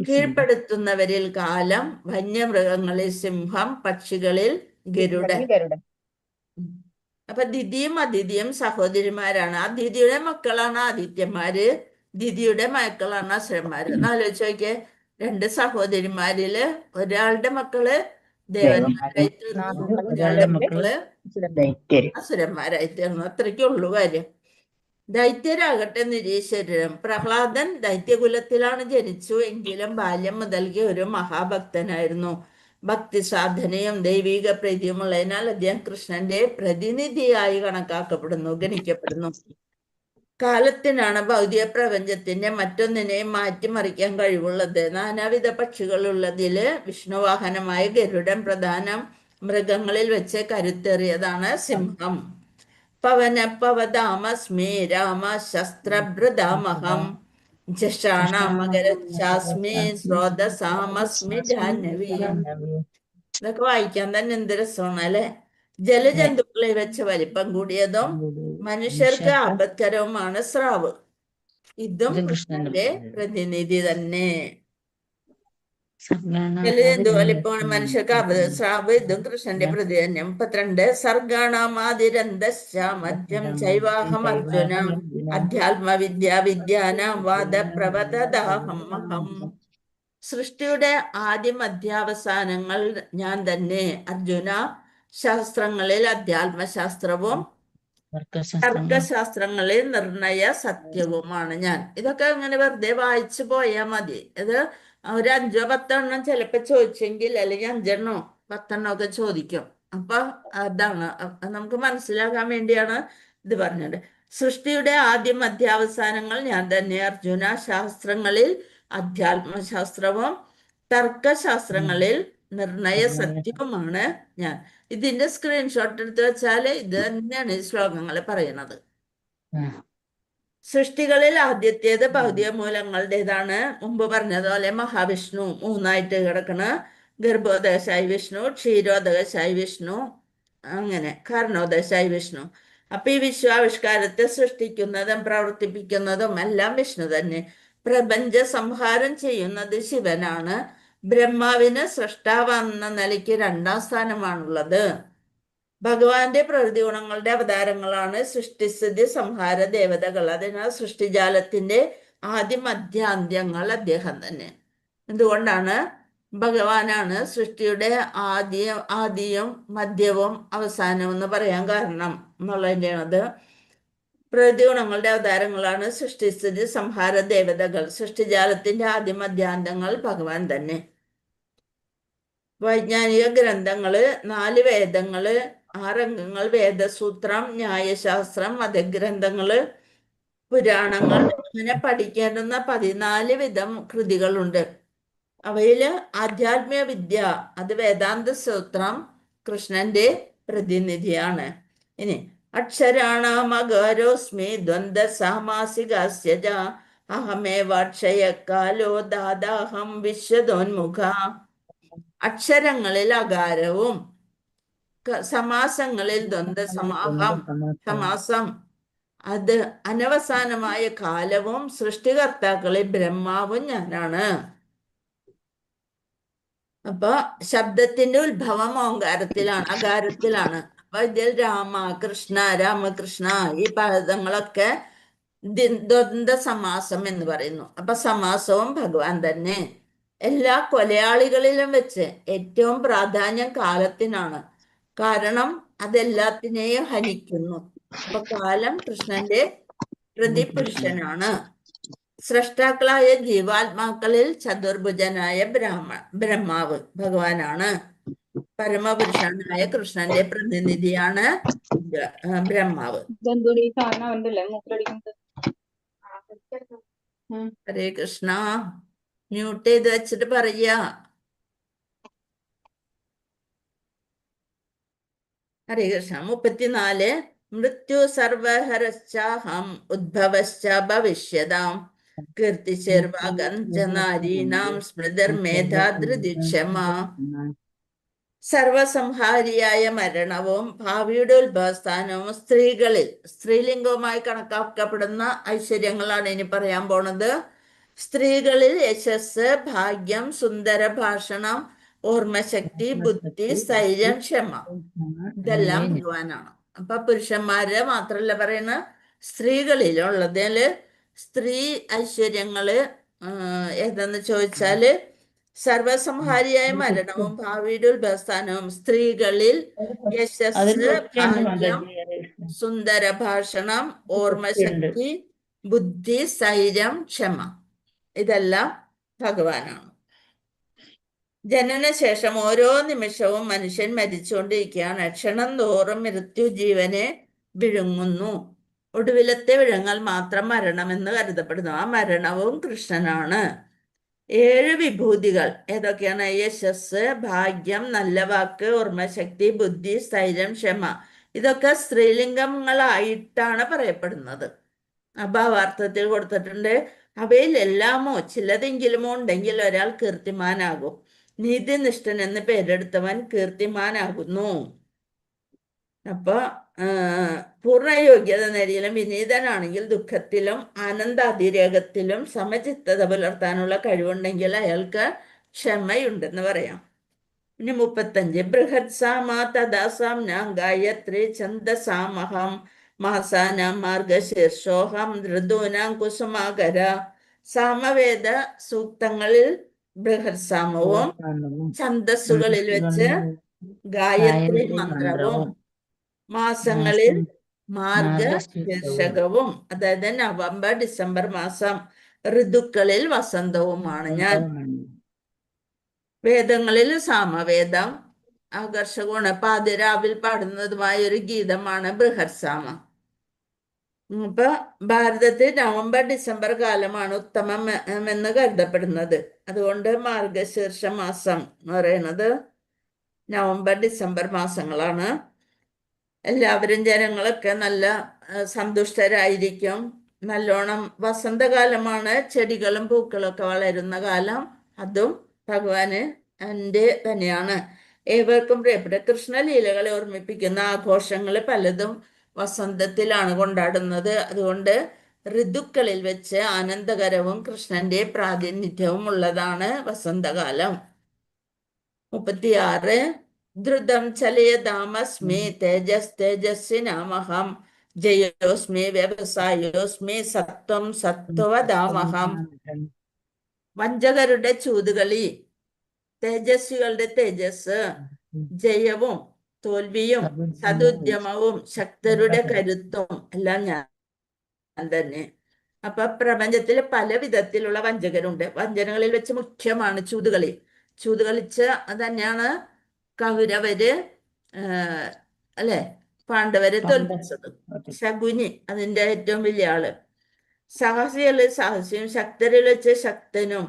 കീഴ്പ്പെടുത്തുന്നവരിൽ കാലം, വന്യമൃഗങ്ങളിൽ സിംഹം, പക്ഷികളിൽ ഗരുഡൻ. അപ്പൊ ദിതിയും അതിഥിയും സഹോദരിമാരാണ്. അതിഥിയുടെ മക്കളാണ് ആദിത്യന്മാര്, ദിതിയുടെ മക്കളാണ് അസുരന്മാര്. ആലോചിച്ച് നോക്കിയേ, 2 സഹോദരിമാരില് ഒരാളുടെ മക്കള് ദേവന്മാരായി തീർന്നു, ഒരാളുടെ മക്കള് അസുരന്മാരായി തീർന്നു. അത്രയ്ക്കുള്ളൂ കാര്യം. ദൈത്യരാകട്ടെ നിരീശ്വരരും. പ്രഹ്ലാദൻ ദൈത്യകുലത്തിലാണ് ജനിച്ചു എങ്കിലും ബാല്യം മുതൽക്കേ ഒരു മഹാഭക്തനായിരുന്നു. ഭക്തി സാധനയും ദൈവിക പ്രീതിയുമുള്ളതിനാൽ അദ്ദേഹം കൃഷ്ണന്റെ പ്രതിനിധിയായി കണക്കാക്കപ്പെടുന്നു, ഗണിക്കപ്പെടുന്നു. കാലത്തിനാണ് ഭൗതിക പ്രപഞ്ചത്തിന്റെ മറ്റൊന്നിനെയും മാറ്റിമറിക്കാൻ കഴിവുള്ളത്. നാനാവിധ പക്ഷികളുള്ളതില് വിഷ്ണുവാഹനമായ ഗരുഡൻ പ്രധാനം. മൃഗങ്ങളിൽ വെച്ച് കരുത്തേറിയതാണ് സിംഹം. പവനപവതാമസ്മി രാമ ശസ്ത്രഭൃതാമഹം ജഷാണാമകരച്ചാസ്മി സ്രോതസാമസ്മി ജാഹ്നവി. ഇതൊക്കെ വായിക്കാൻ തന്നെ എന്ത് രസമാണ് അല്ലെ. ജലജന്തുക്കളിൽ വെച്ച് വലിപ്പം കൂടിയതും മനുഷ്യർക്ക് ആപത്കരവുമാണ് സ്രാവ്. ഇതും കൃഷ്ണന്റെ പ്രതിനിധി തന്നെ. ജലജന്തു വലിപ്പമാണ് മനുഷ്യർക്ക് സ്രാവ്, ഇതും കൃഷ്ണന്റെ പ്രതിനിധി. 32 സർഗാണാമാതിരന്തശ്ച മധ്യം ചൈവാഹം അർജുന അധ്യാത്മവിദ്യ വിദ്യാനാം വാദപ്രവദാഹം മഹം. സൃഷ്ടിയുടെ ആദ്യ മധ്യാവസാനങ്ങൾ ഞാൻ തന്നെ അർജുന. ശാസ്ത്രങ്ങളിൽ അധ്യാത്മശാസ്ത്രവും തർക്കശാസ്ത്രങ്ങളിൽ നിർണയ സത്യവുമാണ് ഞാൻ. ഇതൊക്കെ അങ്ങനെ വെറുതെ വായിച്ചു പോയാൽ മതി. ഇത് ഒരു 5 or 10 എണ്ണം ചിലപ്പോ ചോദിച്ചെങ്കിൽ, അല്ലെങ്കിൽ 5 എണ്ണോ 10 എണ്ണോ ഒക്കെ ചോദിക്കും. അപ്പൊ അതാണ് നമുക്ക് മനസ്സിലാക്കാൻ വേണ്ടിയാണ് ഇത് പറഞ്ഞത്. സൃഷ്ടിയുടെ ആദ്യ മധ്യാവസാനങ്ങൾ ഞാൻ തന്നെ അർജുന. ശാസ്ത്രങ്ങളിൽ അധ്യാത്മശാസ്ത്രവും തർക്കശാസ്ത്രങ്ങളിൽ നിർണയ സത്യവുമാണ് ഞാൻ. ഇതിന്റെ സ്ക്രീൻഷോട്ട് എടുത്ത് വെച്ചാല് ഇത് തന്നെയാണ് ഈ ശ്ലോകങ്ങൾ പറയുന്നത്. സൃഷ്ടികളിൽ ആദ്യത്തേത് ഭൗതിക മൂലങ്ങളുടേതാണ്. മുമ്പ് പറഞ്ഞതുപോലെ മഹാവിഷ്ണു 3ആയിട്ട് കിടക്കണ. ഗർഭോദകശായി വിഷ്ണു, ക്ഷീരോദകശായി വിഷ്ണു, അങ്ങനെ കാരണോദകശായി വിഷ്ണു. അപ്പൊ ഈ വിശ്വാവിഷ്കാരത്തെ സൃഷ്ടിക്കുന്നതും പ്രവർത്തിപ്പിക്കുന്നതും എല്ലാം വിഷ്ണു തന്നെ. പ്രപഞ്ച സംഹാരം ചെയ്യുന്നത് ശിവനാണ്. ബ്രഹ്മാവിന് സൃഷ്ടാവെന്ന നിലയ്ക്ക് 2ാം സ്ഥാനമാണുള്ളത്. ഭഗവാന്റെ പ്രകൃതി ഗുണങ്ങളുടെ അവതാരങ്ങളാണ് സൃഷ്ടിസ്ഥിതി സംഹാര ദേവതകൾ. അതിനാൽ സൃഷ്ടിജാലത്തിന്റെ ആദ്യ മധ്യാന്ത്യങ്ങൾ അദ്ദേഹം തന്നെ. എന്തുകൊണ്ടാണ് ഭഗവാനാണ് സൃഷ്ടിയുടെ ആദിയും മധ്യവും അവസാനവും എന്ന് പറയാൻ കാരണം എന്നുള്ളതിൻ്റെയാണത്. പ്രകൃതി ഗുണങ്ങളുടെ അവതാരങ്ങളാണ് സൃഷ്ടിസ്ഥിതി സംഹാര ദേവതകൾ. സൃഷ്ടിജാലത്തിന്റെ ആദ്യ മധ്യാന്തങ്ങൾ ഭഗവാൻ തന്നെ. വൈജ്ഞാനിക ഗ്രന്ഥങ്ങള് 4 വേദങ്ങള്, 6 അംഗങ്ങൾ, വേദസൂത്രം, ന്യായശാസ്ത്രം, മതഗ്രന്ഥങ്ങള്, പുരാണങ്ങൾ, അങ്ങനെ പഠിക്കേണ്ടുന്ന 14 വിധം കൃതികളുണ്ട്. അവയില് ആധ്യാത്മിക വിദ്യ, അത് വേദാന്ത സൂത്രം കൃഷ്ണന്റെ പ്രതിനിധിയാണ്. ഇനി അക്ഷരാണാമകാരോസ്മി ദ്വന്ദ് സാമാസികാസ്യജ അഹമേവാക്ഷയ കാലോ ദാദാഹം വിശ്വതോന്മുഖ. അക്ഷരങ്ങളിൽ അകാരവും സമാസങ്ങളിൽ ദ്വന്ദ് സമാസം, അത് അനവസാനമായ കാലവും സൃഷ്ടികർത്താക്കളിൽ ബ്രഹ്മാവും ഞാനാണ്. അപ്പൊ ശബ്ദത്തിന്റെ ഉത്ഭവം ഓങ്കാരത്തിലാണ്, അകാരത്തിലാണ്. അപ്പൊ ഇതിൽ രാമ കൃഷ്ണ രാമകൃഷ്ണ ഈ പദങ്ങളൊക്കെ ദ്വന്ദ് സമാസം എന്ന് പറയുന്നു. അപ്പൊ സമാസവും ഭഗവാൻ തന്നെ. എല്ലാ കൊലയാളികളിലും വെച്ച് ഏറ്റവും പ്രാധാന്യം കാലത്തിനാണ്. കാരണം അതെല്ലാത്തിനെയും ഹനിക്കുന്നു. അപ്പൊ കാലം കൃഷ്ണന്റെ പ്രതിപുരുഷനാണ്. സ്രഷ്ടാക്കളായ ജീവാത്മാക്കളിൽ ചതുർഭുജനായ ബ്രഹ്മാവ് ഭഗവാനാണ്. പരമപുരുഷനായ കൃഷ്ണന്റെ പ്രതിനിധിയാണ് ബ്രഹ്മാവ്. ഹരേ കൃഷ്ണ. മ്യൂട്ട് ചെയ്ത് വെച്ചിട്ട് പറയാ. ഹരേ കൃഷ്ണ. 34 മൃത്യു സർവഹരശ്ചാഹം ഉദ്ഭവശ്ച ഭവിഷ്യതാം കീർത്തിശേർവാഗഞ്ചനാരീണാം സ്മൃതിർമേധാധൃതിക്ഷമ. സർവസംഹാരിയായ മരണവും ഭാവിയുടെ ഉത്ഭവസ്ഥാനവും സ്ത്രീകളിൽ സ്ത്രീലിംഗവുമായി കണക്കാക്കപ്പെടുന്ന ഐശ്വര്യങ്ങളാണ് ഇനി പറയാൻ പോണത്. സ്ത്രീകളിൽ യശസ്, ഭാഗ്യം, സുന്ദര ഭാഷണം, ഓർമ്മശക്തി, ബുദ്ധി, സ്ഥൈര്യം, ക്ഷമ, ഇതെല്ലാം ഭഗവാനാണ്. അപ്പൊ പുരുഷന്മാര് മാത്രല്ല പറയുന്ന സ്ത്രീകളിലുള്ളതില് സ്ത്രീ ഐശ്വര്യങ്ങള് ഏതെന്ന് ചോദിച്ചാല് സർവസംഹാരിയായ മരണവും ഭാവിയുടെ ഉത്ഭവസ്ഥാനവും സ്ത്രീകളിൽ യശസ്, ഭാഗ്യം, സുന്ദര ഭാഷണം, ഓർമ്മശക്തി, ബുദ്ധി, സ്ഥൈര്യം, ക്ഷമ, ഇതെല്ലാം ഭഗവാനാണ്. ജനനശേഷം ഓരോ നിമിഷവും മനുഷ്യൻ മരിച്ചുകൊണ്ടിരിക്കുകയാണ്. ക്ഷണം തോറും മൃത്യു ജീവനെ വിഴുങ്ങുന്നു. ഒടുവിലത്തെ വിഴുങ്ങൽ മാത്രം മരണമെന്ന് കരുതപ്പെടുന്നു. ആ മരണവും കൃഷ്ണനാണ്. 7 വിഭൂതികൾ ഏതൊക്കെയാണ്? യശസ്, ഭാഗ്യം, നല്ല വാക്ക്, ഓർമ്മശക്തി, ബുദ്ധി, സ്ഥൈര്യം, ക്ഷമ. ഇതൊക്കെ സ്ത്രീലിംഗങ്ങളായിട്ടാണ് പറയപ്പെടുന്നത്. അഭാവാർത്ഥത്തിൽ കൊടുത്തിട്ടുണ്ട്. അവയിൽ എല്ലാമോ ചിലതെങ്കിലുമോ ഉണ്ടെങ്കിൽ ഒരാൾ കീർത്തിമാനാകും. നീതിനിഷ്ഠൻ എന്ന് പേരെടുത്തവൻ കീർത്തിമാനാകുന്നു. അപ്പൊ പൂർണ്ണ യോഗ്യത നേടിയാലും വിനീതനാണെങ്കിൽ ദുഃഖത്തിലും ആനന്ദാതിരേകത്തിലും സമചിത്തത പുലർത്താനുള്ള കഴിവുണ്ടെങ്കിൽ അയാൾക്ക് ക്ഷമയുണ്ടെന്ന് പറയാം. ഇനി 35. ബൃഹത്സാമ തദാസാംനാം ഗായത്രി ഛന്ദസാമഹം മാസാനാം മാർഗശീർഷോഹം ഋതൂനാം കുസുമാകര. സാമവേദ സൂക്തങ്ങളിൽ ബൃഹത്സാമവും ഛന്ദസ്സുകളിൽ വെച്ച് ഗായത്രി മന്ത്രവും മാസങ്ങളിൽ മാർഗശീർഷകവും, അതായത് നവംബർ ഡിസംബർ മാസം ഋതുക്കളിൽ വസന്തവുമാണ് ഞാൻ. വേദങ്ങളിൽ സാമവേദം ആകർഷകമാണ്. പാതിരാവിൽ പാടുന്നതുമായ ഒരു ഗീതമാണ് ബൃഹത്സാമ. അപ്പൊ ഭാരതത്തിൽ നവംബർ ഡിസംബർ കാലമാണ് ഉത്തമം എന്ന് കരുതപ്പെടുന്നത്. അതുകൊണ്ട് മാർഗശീർഷ മാസം എന്ന് പറയുന്നത് നവംബർ ഡിസംബർ മാസങ്ങളാണ്. എല്ലാവരും ജനങ്ങളൊക്കെ നല്ല സന്തുഷ്ടരായിരിക്കും. നല്ലോണം വസന്തകാലമാണ്, ചെടികളും പൂക്കളും ഒക്കെ വളരുന്ന കാലം. അതും ഭഗവാന് എൻ്റെ തന്നെയാണ്. ഏവർക്കും പ്രിയപ്പെട്ട കൃഷ്ണലീലകളെ ഓർമ്മിപ്പിക്കുന്ന ആഘോഷങ്ങൾ പലതും വസന്തത്തിലാണ് കൊണ്ടാടുന്നത്. അതുകൊണ്ട് ഋതുക്കളിൽ വെച്ച് ആനന്ദകരവും കൃഷ്ണന്റെ പ്രാതിനിധ്യവും ഉള്ളതാണ് വസന്തകാലം. 36. ദ്രുതം ചലയതാമസ്മി തേജസ്വിനാമഹം ജയോസ്മി വ്യവസായോസ്മി സത്വം സത്വവദാമഹം. വഞ്ചകരുടെ ചൂതുകളി, തേജസ്വികളുടെ തേജസ്, ജയവും തോൽവിയും സതുദ്യമവും ശക്തരുടെ കരുത്തും എല്ലാം ഞാൻ തന്നെ. അപ്പൊ പ്രപഞ്ചത്തിൽ പല വിധത്തിലുള്ള വഞ്ചകരുണ്ട്. വഞ്ചനകളിൽ വെച്ച് മുഖ്യമാണ് ചൂതുകളി. ചൂതുകളിച്ച് തന്നെയാണ് കൗരവര് അല്ലെ പാണ്ഡവരെ തോൽപ്പിച്ചത്. ശകുനി അതിന്റെ ഏറ്റവും വലിയ ആള്. സാഹസികളിൽ സാഹസിയും ശക്തരിൽ വെച്ച് ശക്തനും.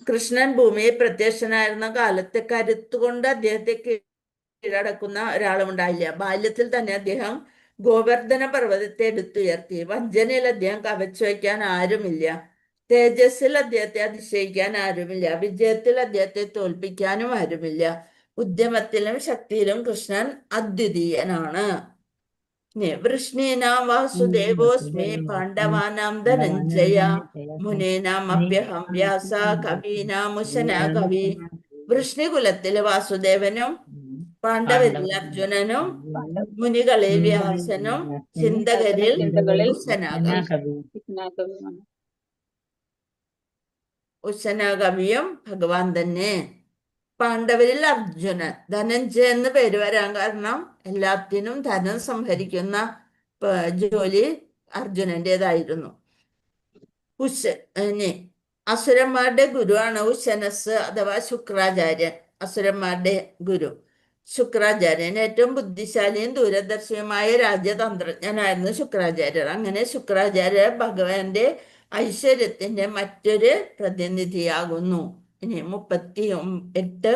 കൃഷ്ണൻ ഭൂമിയിൽ പ്രത്യക്ഷനായിരുന്ന കാലത്തെ കരുത്തുകൊണ്ട് അദ്ദേഹത്തെ കീഴടക്കുന്ന ഒരാളും ഉണ്ടായില്ല. ബാല്യത്തിൽ തന്നെ അദ്ദേഹം ഗോവർദ്ധന പർവ്വതത്തെ എടുത്തുയർത്തി. വഞ്ചനയിൽ അദ്ദേഹം കവച്ചു വയ്ക്കാൻ ആരുമില്ല. തേജസ്സിൽ അദ്ദേഹത്തെ അതിശയിക്കാൻ ആരുമില്ല. വിജയത്തിൽ അദ്ദേഹത്തെ തോൽപ്പിക്കാനും ആരുമില്ല. ഉദ്യമത്തിലും ശക്തിയിലും കൃഷ്ണൻ അദ്വിതീയനാണ്. വൃഷ്ണീനാം വാസുദേവോസ്മി പാണ്ഡവാനാം ധനഞ്ജയ മുനീനാം അഭ്യഹം വ്യാസ കവീനാം ഉശന കവി. വൃഷ്ണികുലത്തിലെ വാസുദേവനും പാണ്ഡവരിൽ അർജുനനും മുനികളിൽ വ്യാസനും ചിന്തകരിൽ ഉശനാകവിയും ഭഗവാൻ തന്നെ. പാണ്ഡവരിൽ അർജുനൻ. ധനഞ്ജയ എന്ന് പേര് വരാൻ കാരണം എല്ലാത്തിനും ധനം സംഹരിക്കുന്ന ജോലി അർജുനന്റേതായിരുന്നു. അസുരന്മാരുടെ ഗുരുവാണ് ഉശനസ് അഥവാ ശുക്രാചാര്യൻ. അസുരന്മാരുടെ ഗുരു ശുക്രാചാര്യൻ. ഏറ്റവും ബുദ്ധിശാലിയും ദൂരദർശിയുമായ രാജ്യതന്ത്രജ്ഞനായിരുന്നു ശുക്രാചാര്യർ. അങ്ങനെ ശുക്രാചാര്യർ ഭഗവാന്റെ ഐശ്വര്യത്തിന്റെ മറ്റൊരു പ്രതിനിധിയാകുന്നു. ഇനി 38.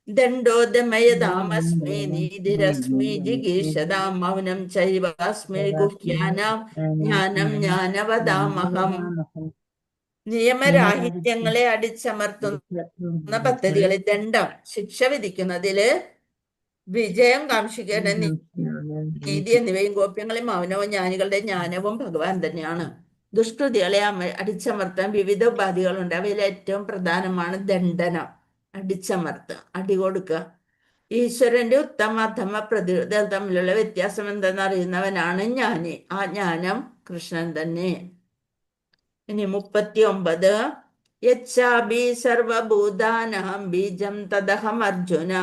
ദണ്ഡോദമയതാമസ്മി നീതിരസ്മി ജിഗീഷതാം മൗനം ചൈവാസ്മി ഗുഹ്യാനാം ജ്ഞാനം ജ്ഞാനവദാമഹം. നിയമരാഹിത്യങ്ങളെ അടിച്ചമർത്തുന്ന പദ്ധതികളിൽ ദണ്ഡം ശിക്ഷ വിധിക്കുന്നതില് വിജയം കാക്ഷിക്കേണ്ട നീതി എന്നിവയും ഗോപ്യങ്ങളെ മൗനവും ജ്ഞാനികളുടെ ജ്ഞാനവും ഭഗവാൻ തന്നെയാണ്. ദുഷ്കൃതികളെ അടിച്ചമർത്താൻ വിവിധ ഉപാധികളുണ്ട്. അവയിൽ ഏറ്റവും പ്രധാനമാണ് ദണ്ഡനം, അടിച്ചമർത്തുക, അടി കൊടുക്കുക. ഈശ്വരന്റെ ഉത്തമ അധമ പ്രതിരോധം തമ്മിലുള്ള വ്യത്യാസം എന്തെന്ന് അറിയുന്നവനാണ് ജ്ഞാനി. ആ ജ്ഞാനം കൃഷ്ണൻ തന്നെ. ഇനി 39. യച്ഛാഭി സർവഭൂതാനാം ബീജം തദഹം അർജുന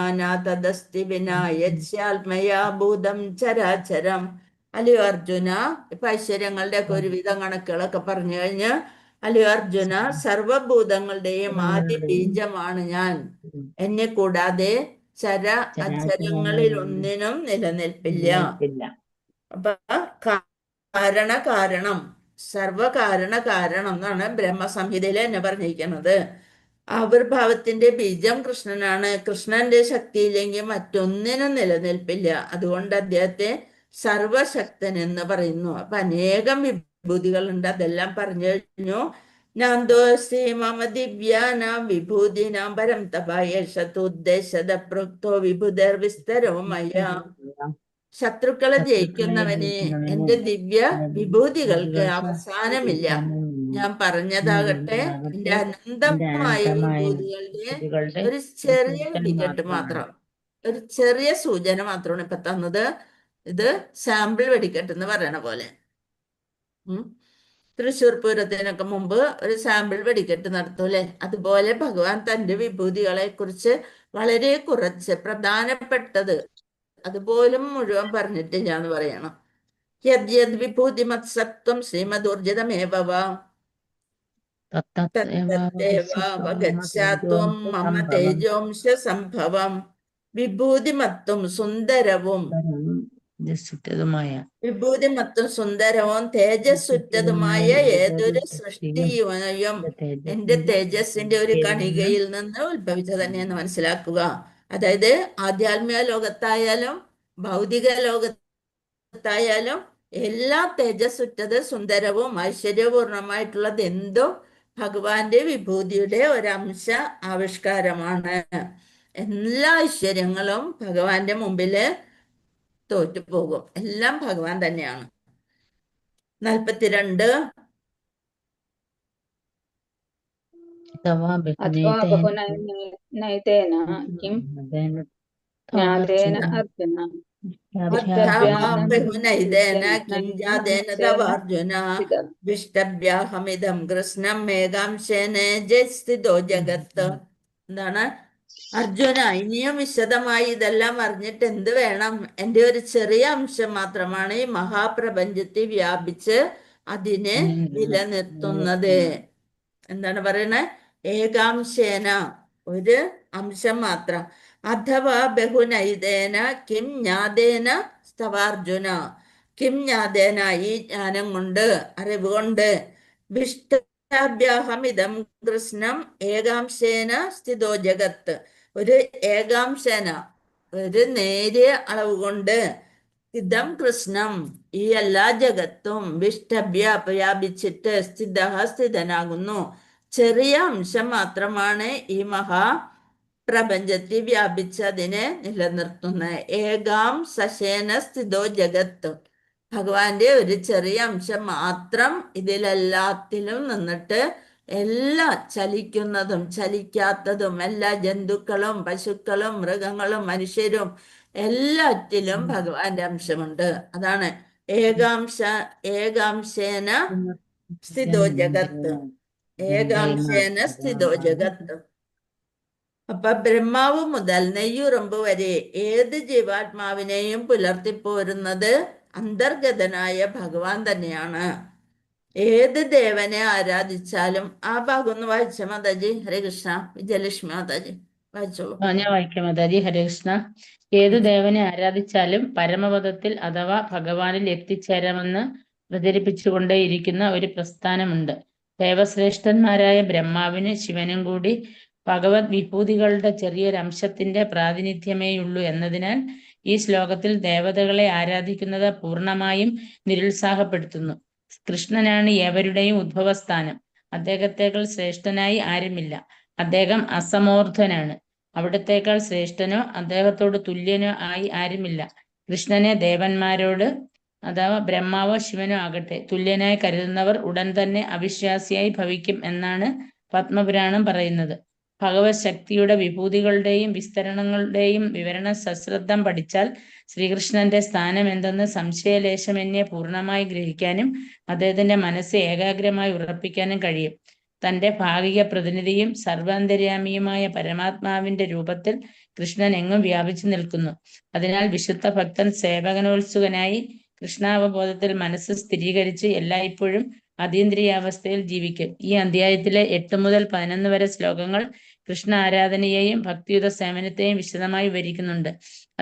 തദസ്തി വിനാ യച്ഛാത്മയാ ഭൂതം ചരാചരം. അല്ലയോ അർജുന, ഇപ്പൊ ഐശ്വര്യങ്ങളുടെ ഒക്കെ ഒരുവിധം കണക്കുകളൊക്കെ പറഞ്ഞു കഴിഞ്ഞ്, അല്ലയോ അർജുന, സർവഭൂതങ്ങളുടെയും ആദ്യ ബീജമാണ് ഞാൻ. എന്നെ കൂടാതെ അചരങ്ങളിൽ ഒന്നിനും നിലനിൽപ്പില്ല. അപ്പൊ കാരണം സർവകാരണ കാരണം എന്നാണ് ബ്രഹ്മസംഹിതയിൽ എന്നെ പറഞ്ഞിരിക്കുന്നത്. ആവിർഭാവത്തിന്റെ ബീജം കൃഷ്ണനാണ്. കൃഷ്ണന്റെ ശക്തിയില്ലെങ്കിൽ മറ്റൊന്നിനും നിലനിൽപ്പില്ല. അതുകൊണ്ട് അദ്ദേഹത്തെ സർവശക്തൻ എന്ന് പറയുന്നു. അപ്പൊ അനേകം വിഭൂതികളുണ്ട്, അതെല്ലാം പറഞ്ഞു കഴിഞ്ഞു. നാന്തോസ്തി മമ ദിവ്യാനാം വിഭൂതിനാം പരം തപായേഷത്തുദ്ദേശത പ്രോക്തോ വിഭുധർ വിസ്തരോ മയ. ശത്രുക്കളെ ജയിക്കുന്നവനെ എന്റെ ദിവ്യ വിഭൂതികൾക്ക് അവസാനമില്ല. ഞാൻ പറഞ്ഞതാകട്ടെ എന്റെ അനന്തമായ വിഭൂതികളുടെ ഒരു ചെറിയ വെടിക്കെട്ട് മാത്രം, ഒരു ചെറിയ സൂചന മാത്രമാണ് ഇപ്പൊ തന്നത്. ഇത് സാമ്പിൾ വെടിക്കെട്ട് എന്ന് പറയണ പോലെ. തൃശ്ശൂർ പൂരത്തിനൊക്കെ മുമ്പ് ഒരു സാമ്പിൾ വെടിക്കെട്ട് നടത്തൂലേ, അതുപോലെ ഭഗവാൻ തന്റെ വിഭൂതികളെ കുറിച്ച് വളരെ കുറച്ച് പ്രധാനപ്പെട്ടത് അതുപോലും മുഴുവൻ പറഞ്ഞിട്ടില്ല എന്ന് പറയണം. യദ്യത് വിഭൂതിമത് സത്വം ശ്രീമദൂർജിതമേവ തത്തദേവഗച്ഛാത്വം മമ തേജോംശ സംഭവം. വിഭൂതിമത്തും സുന്ദരവും വിഭൂതിമത്തും സുന്ദരവും തേജസ്സുറ്റതുമായ ഏതൊരു സൃഷ്ടിയും എന്റെ തേജസ്സിന്റെ ഒരു കണികയിൽ നിന്ന് ഉത്ഭവിച്ച തന്നെയെന്ന് മനസ്സിലാക്കുക. അതായത് ആധ്യാത്മിക ലോകത്തായാലും ഭൗതിക ലോകത്തായാലും എല്ലാ തേജസ്സുറ്റത് സുന്ദരവും ഐശ്വര്യപൂർണമായിട്ടുള്ളത് എന്തോ ഭഗവാന്റെ വിഭൂതിയുടെ ഒരംശ ആവിഷ്കാരമാണ്. എല്ലാ ഐശ്വര്യങ്ങളും ഭഗവാന്റെ മുമ്പില് തോറ്റുപോകും. എല്ലാം ഭഗവാൻ തന്നെയാണ്. 42 അഥവാ ബഹുനൈതേന കിം ജ്ഞാതേന അർജുന ബഹുനൈതേന കിം ജാതേന തവാർജുന വിഷ്ടഭ്യാഹമിദം കൃഷ്ണം മേഘാംശേന ജസ്ഥിതോ ജഗത്ത്. എന്താണ് അർജുന, ഇനിയും വിശദമായി ഇതെല്ലാം അറിഞ്ഞിട്ട് എന്ത് വേണം? എൻ്റെ ഒരു ചെറിയ അംശം മാത്രമാണ് ഈ മഹാപ്രപഞ്ചത്തിൽ വ്യാപിച്ച് അതിനെ നിലനിർത്തുന്നത്. എന്താണ് പറയണേ? ഏകാംശേന, ഒരു അംശം മാത്രം. അഥവാ ബഹുനൈതേന കിം ജ്ഞാതേന സ്തവാർജുന. കിം ജ്ഞാതേന, ഈ ജ്ഞാനം കൊണ്ട്, അറിവ് കൊണ്ട്, വിഷ്ടാഭ്യാഹമിതം കൃഷ്ണം ഏകാംശേന സ്ഥിതോ ജഗത്ത്. ഒരു ഏകാംശേന, ഒരു നേരിയ അളവ് കൊണ്ട്, ഇതം കൃഷ്ണം, ഈ എല്ലാ ജഗത്തും, വിഷ്ടഭ്യ വ്യാപിച്ചിട്ട്, സ്ഥിതനാകുന്നു. ചെറിയ അംശം മാത്രമാണ് ഈ മഹാപ്രപഞ്ചത്തിൽ വ്യാപിച്ച് അതിനെ നിലനിർത്തുന്നത്. ഏകാം സശേന സ്ഥിതോ ജഗത്ത്. ഭഗവാന്റെ ഒരു ചെറിയ അംശം മാത്രം ഇതിലെല്ലാത്തിലും നിന്നിട്ട് എല്ലാ ചലിക്കുന്നതും ചലിക്കാത്തതും എല്ലാ ജന്തുക്കളും പശുക്കളും മൃഗങ്ങളും മനുഷ്യരും എല്ലാറ്റിലും ഭഗവാന്റെ അംശമുണ്ട്. അതാണ് ഏകാംശേന സ്ഥിതോ ജഗത്ത്. ഏകാംശേന സ്ഥിതോ ജഗത്ത്. അപ്പൊ ബ്രഹ്മാവ് മുതൽ നെയ്യുറമ്പ് വരെ ഏത് ജീവാത്മാവിനെയും പുലർത്തിപ്പോരുന്നത് അന്തർഗതനായ ഭഗവാൻ തന്നെയാണ്. ഏത് ദേവനെ ആരാധിച്ചാലും, ആ ഭാഗം ഒന്ന് വായിച്ച മാതാജി. ഹരേ കൃഷ്ണ. വിജയലക്ഷ്മി മാതാജി വായിച്ചോളൂ. ഞാൻ വായിക്കാം മാതാജി. ഹരേ കൃഷ്ണ. ഏതു ദേവനെ ആരാധിച്ചാലും പരമപദത്തിൽ അഥവാ ഭഗവാനിൽ എത്തിച്ചേരാമെന്ന് പ്രചരിപ്പിച്ചുകൊണ്ടേയിരിക്കുന്ന ഒരു പ്രസ്ഥാനമുണ്ട്. ദേവശ്രേഷ്ഠന്മാരായ ബ്രഹ്മാവിന് ശിവനും കൂടി ഭഗവത് വിഭൂതികളുടെ ചെറിയൊരംശത്തിന്റെ പ്രാതിനിധ്യമേയുള്ളൂ എന്നതിനാൽ ഈ ശ്ലോകത്തിൽ ദേവതകളെ ആരാധിക്കുന്നത് പൂർണ്ണമായും നിരുത്സാഹപ്പെടുത്തുന്നു. കൃഷ്ണനാണ് ഏവരുടെയും ഉദ്ഭവസ്ഥാനം. അദ്ദേഹത്തെക്കാൾ ശ്രേഷ്ഠനായി ആരുമില്ല. അദ്ദേഹം അസമോർധ്വനാണ്. അവിടത്തേക്കാൾ ശ്രേഷ്ഠനോ അദ്ദേഹത്തോട് തുല്യനോ ആയി ആരുമില്ല. കൃഷ്ണനെ ദേവന്മാരോട് അഥവാ ബ്രഹ്മാവോ ശിവനോ ആകട്ടെ തുല്യനായി കരുതുന്നവർ ഉടൻ തന്നെ അവിശ്വാസിയായി ഭവിക്കും എന്നാണ് പത്മപുരാണം പറയുന്നത്. ഭഗവത് ശക്തിയുടെ വിഭൂതികളുടെയും വിസ്തരണങ്ങളുടെയും വിവരണം സശ്രദ്ധം പഠിച്ചാൽ ശ്രീകൃഷ്ണന്റെ സ്ഥാനം എന്തെന്ന് സംശയലേശമെന്നെ പൂർണ്ണമായി ഗ്രഹിക്കാനും അദ്ദേഹത്തിന്റെ മനസ്സ് ഏകാഗ്രമായി ഉറപ്പിക്കാനും കഴിയും. തന്റെ ഭാഗിക പ്രതിനിധിയും സർവാന്തര്യാമിയുമായ പരമാത്മാവിന്റെ രൂപത്തിൽ കൃഷ്ണൻ എങ്ങും വ്യാപിച്ചു നിൽക്കുന്നു. അതിനാൽ വിശുദ്ധ ഭക്തൻ സേവകനോത്സുകനായി കൃഷ്ണാവബോധത്തിൽ മനസ്സ് സ്ഥിരീകരിച്ച് എല്ലായ്പ്പോഴും അതീന്ദ്രിയാവസ്ഥയിൽ ജീവിക്കും. ഈ അധ്യായത്തിലെ 8 മുതൽ 11 വരെ ശ്ലോകങ്ങൾ കൃഷ്ണ ആരാധനയെയും ഭക്തിയുത സേവനത്തെയും വിശദമായി വിവരിക്കുന്നുണ്ട്.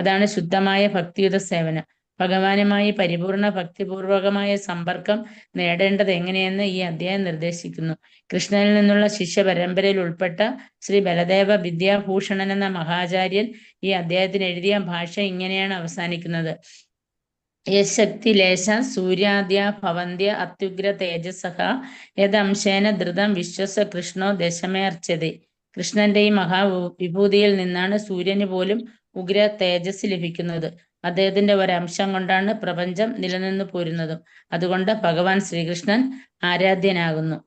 അതാണ് ശുദ്ധമായ ഭക്തിയുത സേവനം. ഭഗവാനുമായി പരിപൂർണ ഭക്തിപൂർവകമായ സമ്പർക്കം നേടേണ്ടത് എങ്ങനെയെന്ന് ഈ അധ്യായം നിർദ്ദേശിക്കുന്നു. കൃഷ്ണനിൽ നിന്നുള്ള ശിഷ്യ പരമ്പരയിൽ ഉൾപ്പെട്ട ശ്രീ ബലദേവ വിദ്യാഭൂഷണൻ എന്ന മഹാചാര്യൻ ഈ അധ്യായത്തിന് എഴുതിയ ഭാഷ ഇങ്ങനെയാണ് അവസാനിക്കുന്നത്. യശക്തി ലേശ സൂര്യാദ്യ ഭവന്ത്യ അത്യുഗ്ര തേജസഃ യദംശേന ധൃതം വിശ്വസ കൃഷ്ണോ ദശമേർച്ചതി. കൃഷ്ണന്റെ ഈ മഹാവിഭൂതിയിൽ നിന്നാണ് സൂര്യന് പോലും ഉഗ്ര തേജസ് ലഭിക്കുന്നത്. അദ്ദേഹത്തിന്റെ ഒരംശം കൊണ്ടാണ് പ്രപഞ്ചം നിലനിന്നു പോരുന്നതും. അതുകൊണ്ട് ഭഗവാൻ ശ്രീകൃഷ്ണൻ ആരാധ്യനാകുന്നു.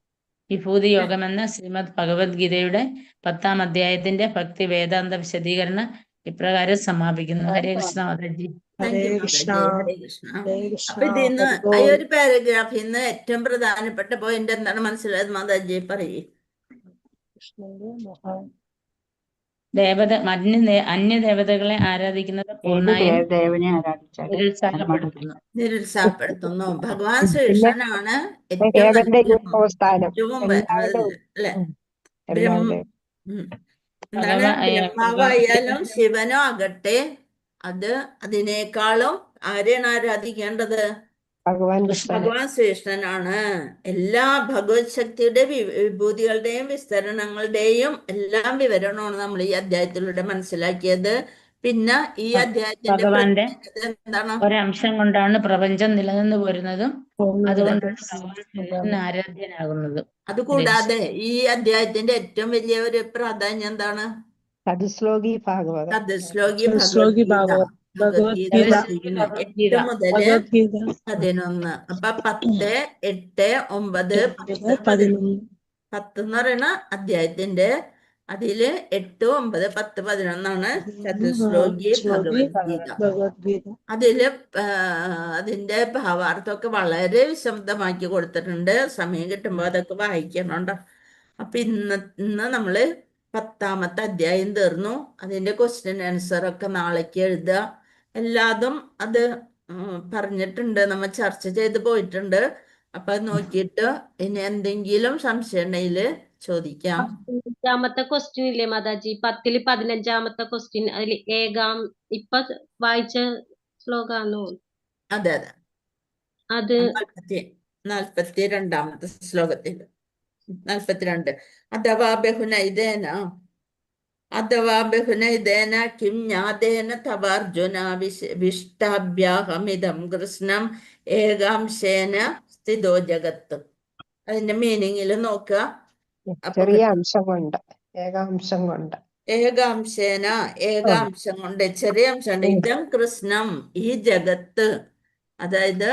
വിഭൂതി യോഗം എന്ന ശ്രീമദ് ഭഗവത്ഗീതയുടെ 10-ാം അധ്യായത്തിന്റെ ഭക്തി വേദാന്ത വിശദീകരണം ഇപ്രകാരം സമാപിക്കുന്നു. ഹരേ കൃഷ്ണ മാതാജി. താങ്ക് യു ഹരേ കൃഷ്ണ മാതാജി. ഹരേ കൃഷ്ണ. ഹരേ കൃഷ്ണ അപ്പൊ ഇതിന്ന് ഹരി ഈ ഒരു പാരഗ്രാഫിൽ നിന്ന് ഏറ്റവും പ്രധാനപ്പെട്ട പോയിന്റ് എന്താണ് മനസ്സിലായത് മാതാജി പറയേ? കൃഷ്ണന്റെ മഹാ അന്യദേവതകളെ ആരാധിക്കുന്നത് പൂർണ്ണമായും ദേവനെ ആരാധിച്ചാലും നിരുത്സാഹപ്പെടുത്തുന്നു. നിരുത്സാഹപ്പെടുത്തുന്നു. ഭഗവാൻ പിന്നെ ശ്രീകൃഷ്ണനാണ് ഏറ്റവും ദേവന്റെ നല്ല ഉത്ഭവസ്ഥാനം ഏറ്റവും എല്ലാവരുടെ അല്ലെ എല്ലാവരുടെ എന്താണ് ബ്രഹ്മാവായാലും ശിവനോ ആകട്ടെ അതിനേക്കാളും ആരെയാണ് ആരാധിക്കേണ്ടത്? ഭഗവാൻ കൃഷ്ണനെ ഭഗവാൻ ശ്രീകൃഷ്ണനാണ്. എല്ലാ ഭഗവത് ശക്തിയുടെ വിഭൂതികളുടെയും വിസ്തരണങ്ങളുടെയും എല്ലാം വിവരണമാണ് നമ്മൾ ഈ അധ്യായത്തിലൂടെ മനസ്സിലാക്കിയത്. പിന്നെ ഈ അധ്യായത്തിന്റെ ഭഗവാന്റെ പ്രത്യേകത എന്താണ്? ഒരംശം കൊണ്ടാണ് പ്രപഞ്ചം നിലനിന്നു പോരുന്നതും അതുകൊണ്ടാണ് ഭഗവാൻ ഭഗവാൻ ശ്രീകൃഷ്ണൻ ആരാധ്യനാകുന്നതും. അതുകൂടാതെ ഈ അധ്യായത്തിന്റെ ഏറ്റവും വലിയ ഒരു പ്രാധാന്യം എന്താണ്? ചതുശ്ലോകി ഭാഗവതം ചതുശ്ലോകി ശ്ലോകി ഭഗവത്ഗീത. ഭഗവത്ഗീത ഭഗവത്ഗീത. വായിക്കുന്നു. 8 മുതല് ഭഗവത്ഗീത 11. അപ്പൊ 10, 8, 9, 10, 11 10 എന്ന് പറയുന്ന അധ്യായത്തിന്റെ അതില് 8, 9, 10, 11 ചതുശ്ലോകി ഭഗവത്ഗീത. ഭഗവത്ഗീത അതില് അതിന്റെ ഭാവാർത്ഥമൊക്കെ വളരെ വിശദമാക്കി കൊടുത്തിട്ടുണ്ട്. സമയം കിട്ടുമ്പോ അതൊക്കെ വായിക്കണുണ്ടോ. അപ്പൊ ഇന്ന് നമ്മള് 10-ാമത്തെ അധ്യായം തീർന്നു. അതിന്റെ ക്വസ്റ്റ്യൻ ആൻസർ ഒക്കെ നാളേക്ക് എഴുതുക. എല്ലാതും അത് പറഞ്ഞിട്ടുണ്ട്, നമ്മൾ ചർച്ച ചെയ്ത് പോയിട്ടുണ്ട്. അപ്പൊ അത് നോക്കിയിട്ട് ഇനി എന്തെങ്കിലും സംശയം ഉണ്ടെങ്കിൽ ചോദിക്കാം. 15-ാമത്തെ ക്വസ്റ്റ്യൻ ഇല്ലേ മാതാജി? 10-ല് 15-ാമത്തെ ക്വസ്റ്റ്യൻ അതിൽ ഇപ്പൊ വായിച്ച ശ്ലോകാണോ? അതെ അതെ, അത് 42-ാമത്തെ ശ്ലോകത്തിൽ 42. അഥവാ ബഹുനൈദേന കിം ജ്ഞാതേന തവാർജുന വിഷ്ടാഭ്യാഹമിദം കൃഷ്ണം ഏകാംശേന സ്ഥിതോ ജഗത്ത്. അതിന്റെ മീനിങ്ങിൽ നോക്കുക. ചെറിയ അംശം കൊണ്ട് ഏകാംശം കൊണ്ട് ഏകാംശം കൊണ്ട് ചെറിയ അംശം കൊണ്ട് ഇതം കൃഷ്ണം ഈ ജഗത്ത്, അതായത്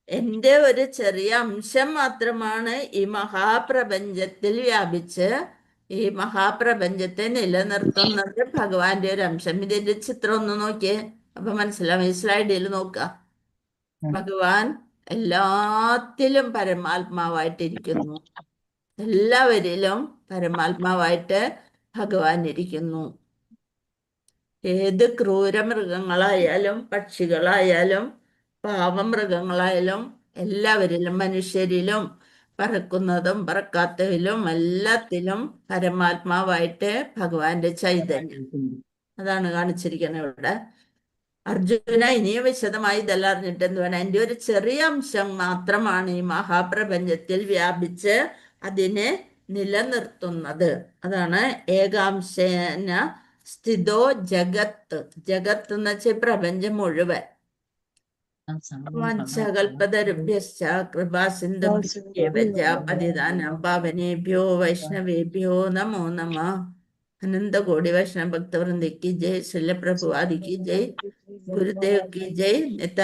എന്റെ ഒരു ചെറിയ അംശം മാത്രമാണ് ഈ മഹാപ്രപഞ്ചത്തിൽ വ്യാപിച്ച് ഈ മഹാപ്രപഞ്ചത്തെ നിലനിർത്തുന്നത് ഭഗവാന്റെ ഒരു അംശം. ഇതിന്റെ ചിത്രം ഒന്ന് നോക്കിയേ, അപ്പൊ മനസ്സിലാവും. ഈ സ്ലൈഡിൽ നോക്കുക. ഭഗവാൻ എല്ലാത്തിലും പരമാത്മാവായിട്ടിരിക്കുന്നു. എല്ലാവരിലും പരമാത്മാവായിട്ട് ഭഗവാൻ ഇരിക്കുന്നു. ഏത് ക്രൂര മൃഗങ്ങളായാലും പക്ഷികളായാലും പാവമൃഗങ്ങളായാലും എല്ലാവരിലും, മനുഷ്യരിലും, പറക്കുന്നതും പറക്കാത്തതിലും എല്ലാത്തിലും പരമാത്മാവായിട്ട് ഭഗവാന്റെ ചൈതന്യം അതാണ് കാണിച്ചിരിക്കുന്നത് ഇവിടെ. അർജുന ഇനിയും വിശദമായി ഇതെല്ലാം അറിഞ്ഞിട്ട് എന്ത് വേണം? എൻ്റെ ഒരു ചെറിയ അംശം മാത്രമാണ് ഈ മഹാപ്രപഞ്ചത്തിൽ വ്യാപിച്ച് അതിനെ നിലനിർത്തുന്നത്. അതാണ് ഏകാംശേന സ്ഥിതോ ജഗത്ത്. ജഗത്ത് എന്ന് വെച്ചാൽ പ്രപഞ്ചം മുഴുവൻ. വംശകൽപതരുഭ്യശ്ച കൃപാസിന്ധുഭ്യോ പതിതാനാം പാവനേഭ്യോ വൈഷ്ണവേഭ്യോ നമോ നമഃ. അനന്തകോടി വൈഷ്ണവ ഭക്തവൃന്ദ की जय, श्रील प्रभुपाद की जय, गुरुदेव की जय, निताय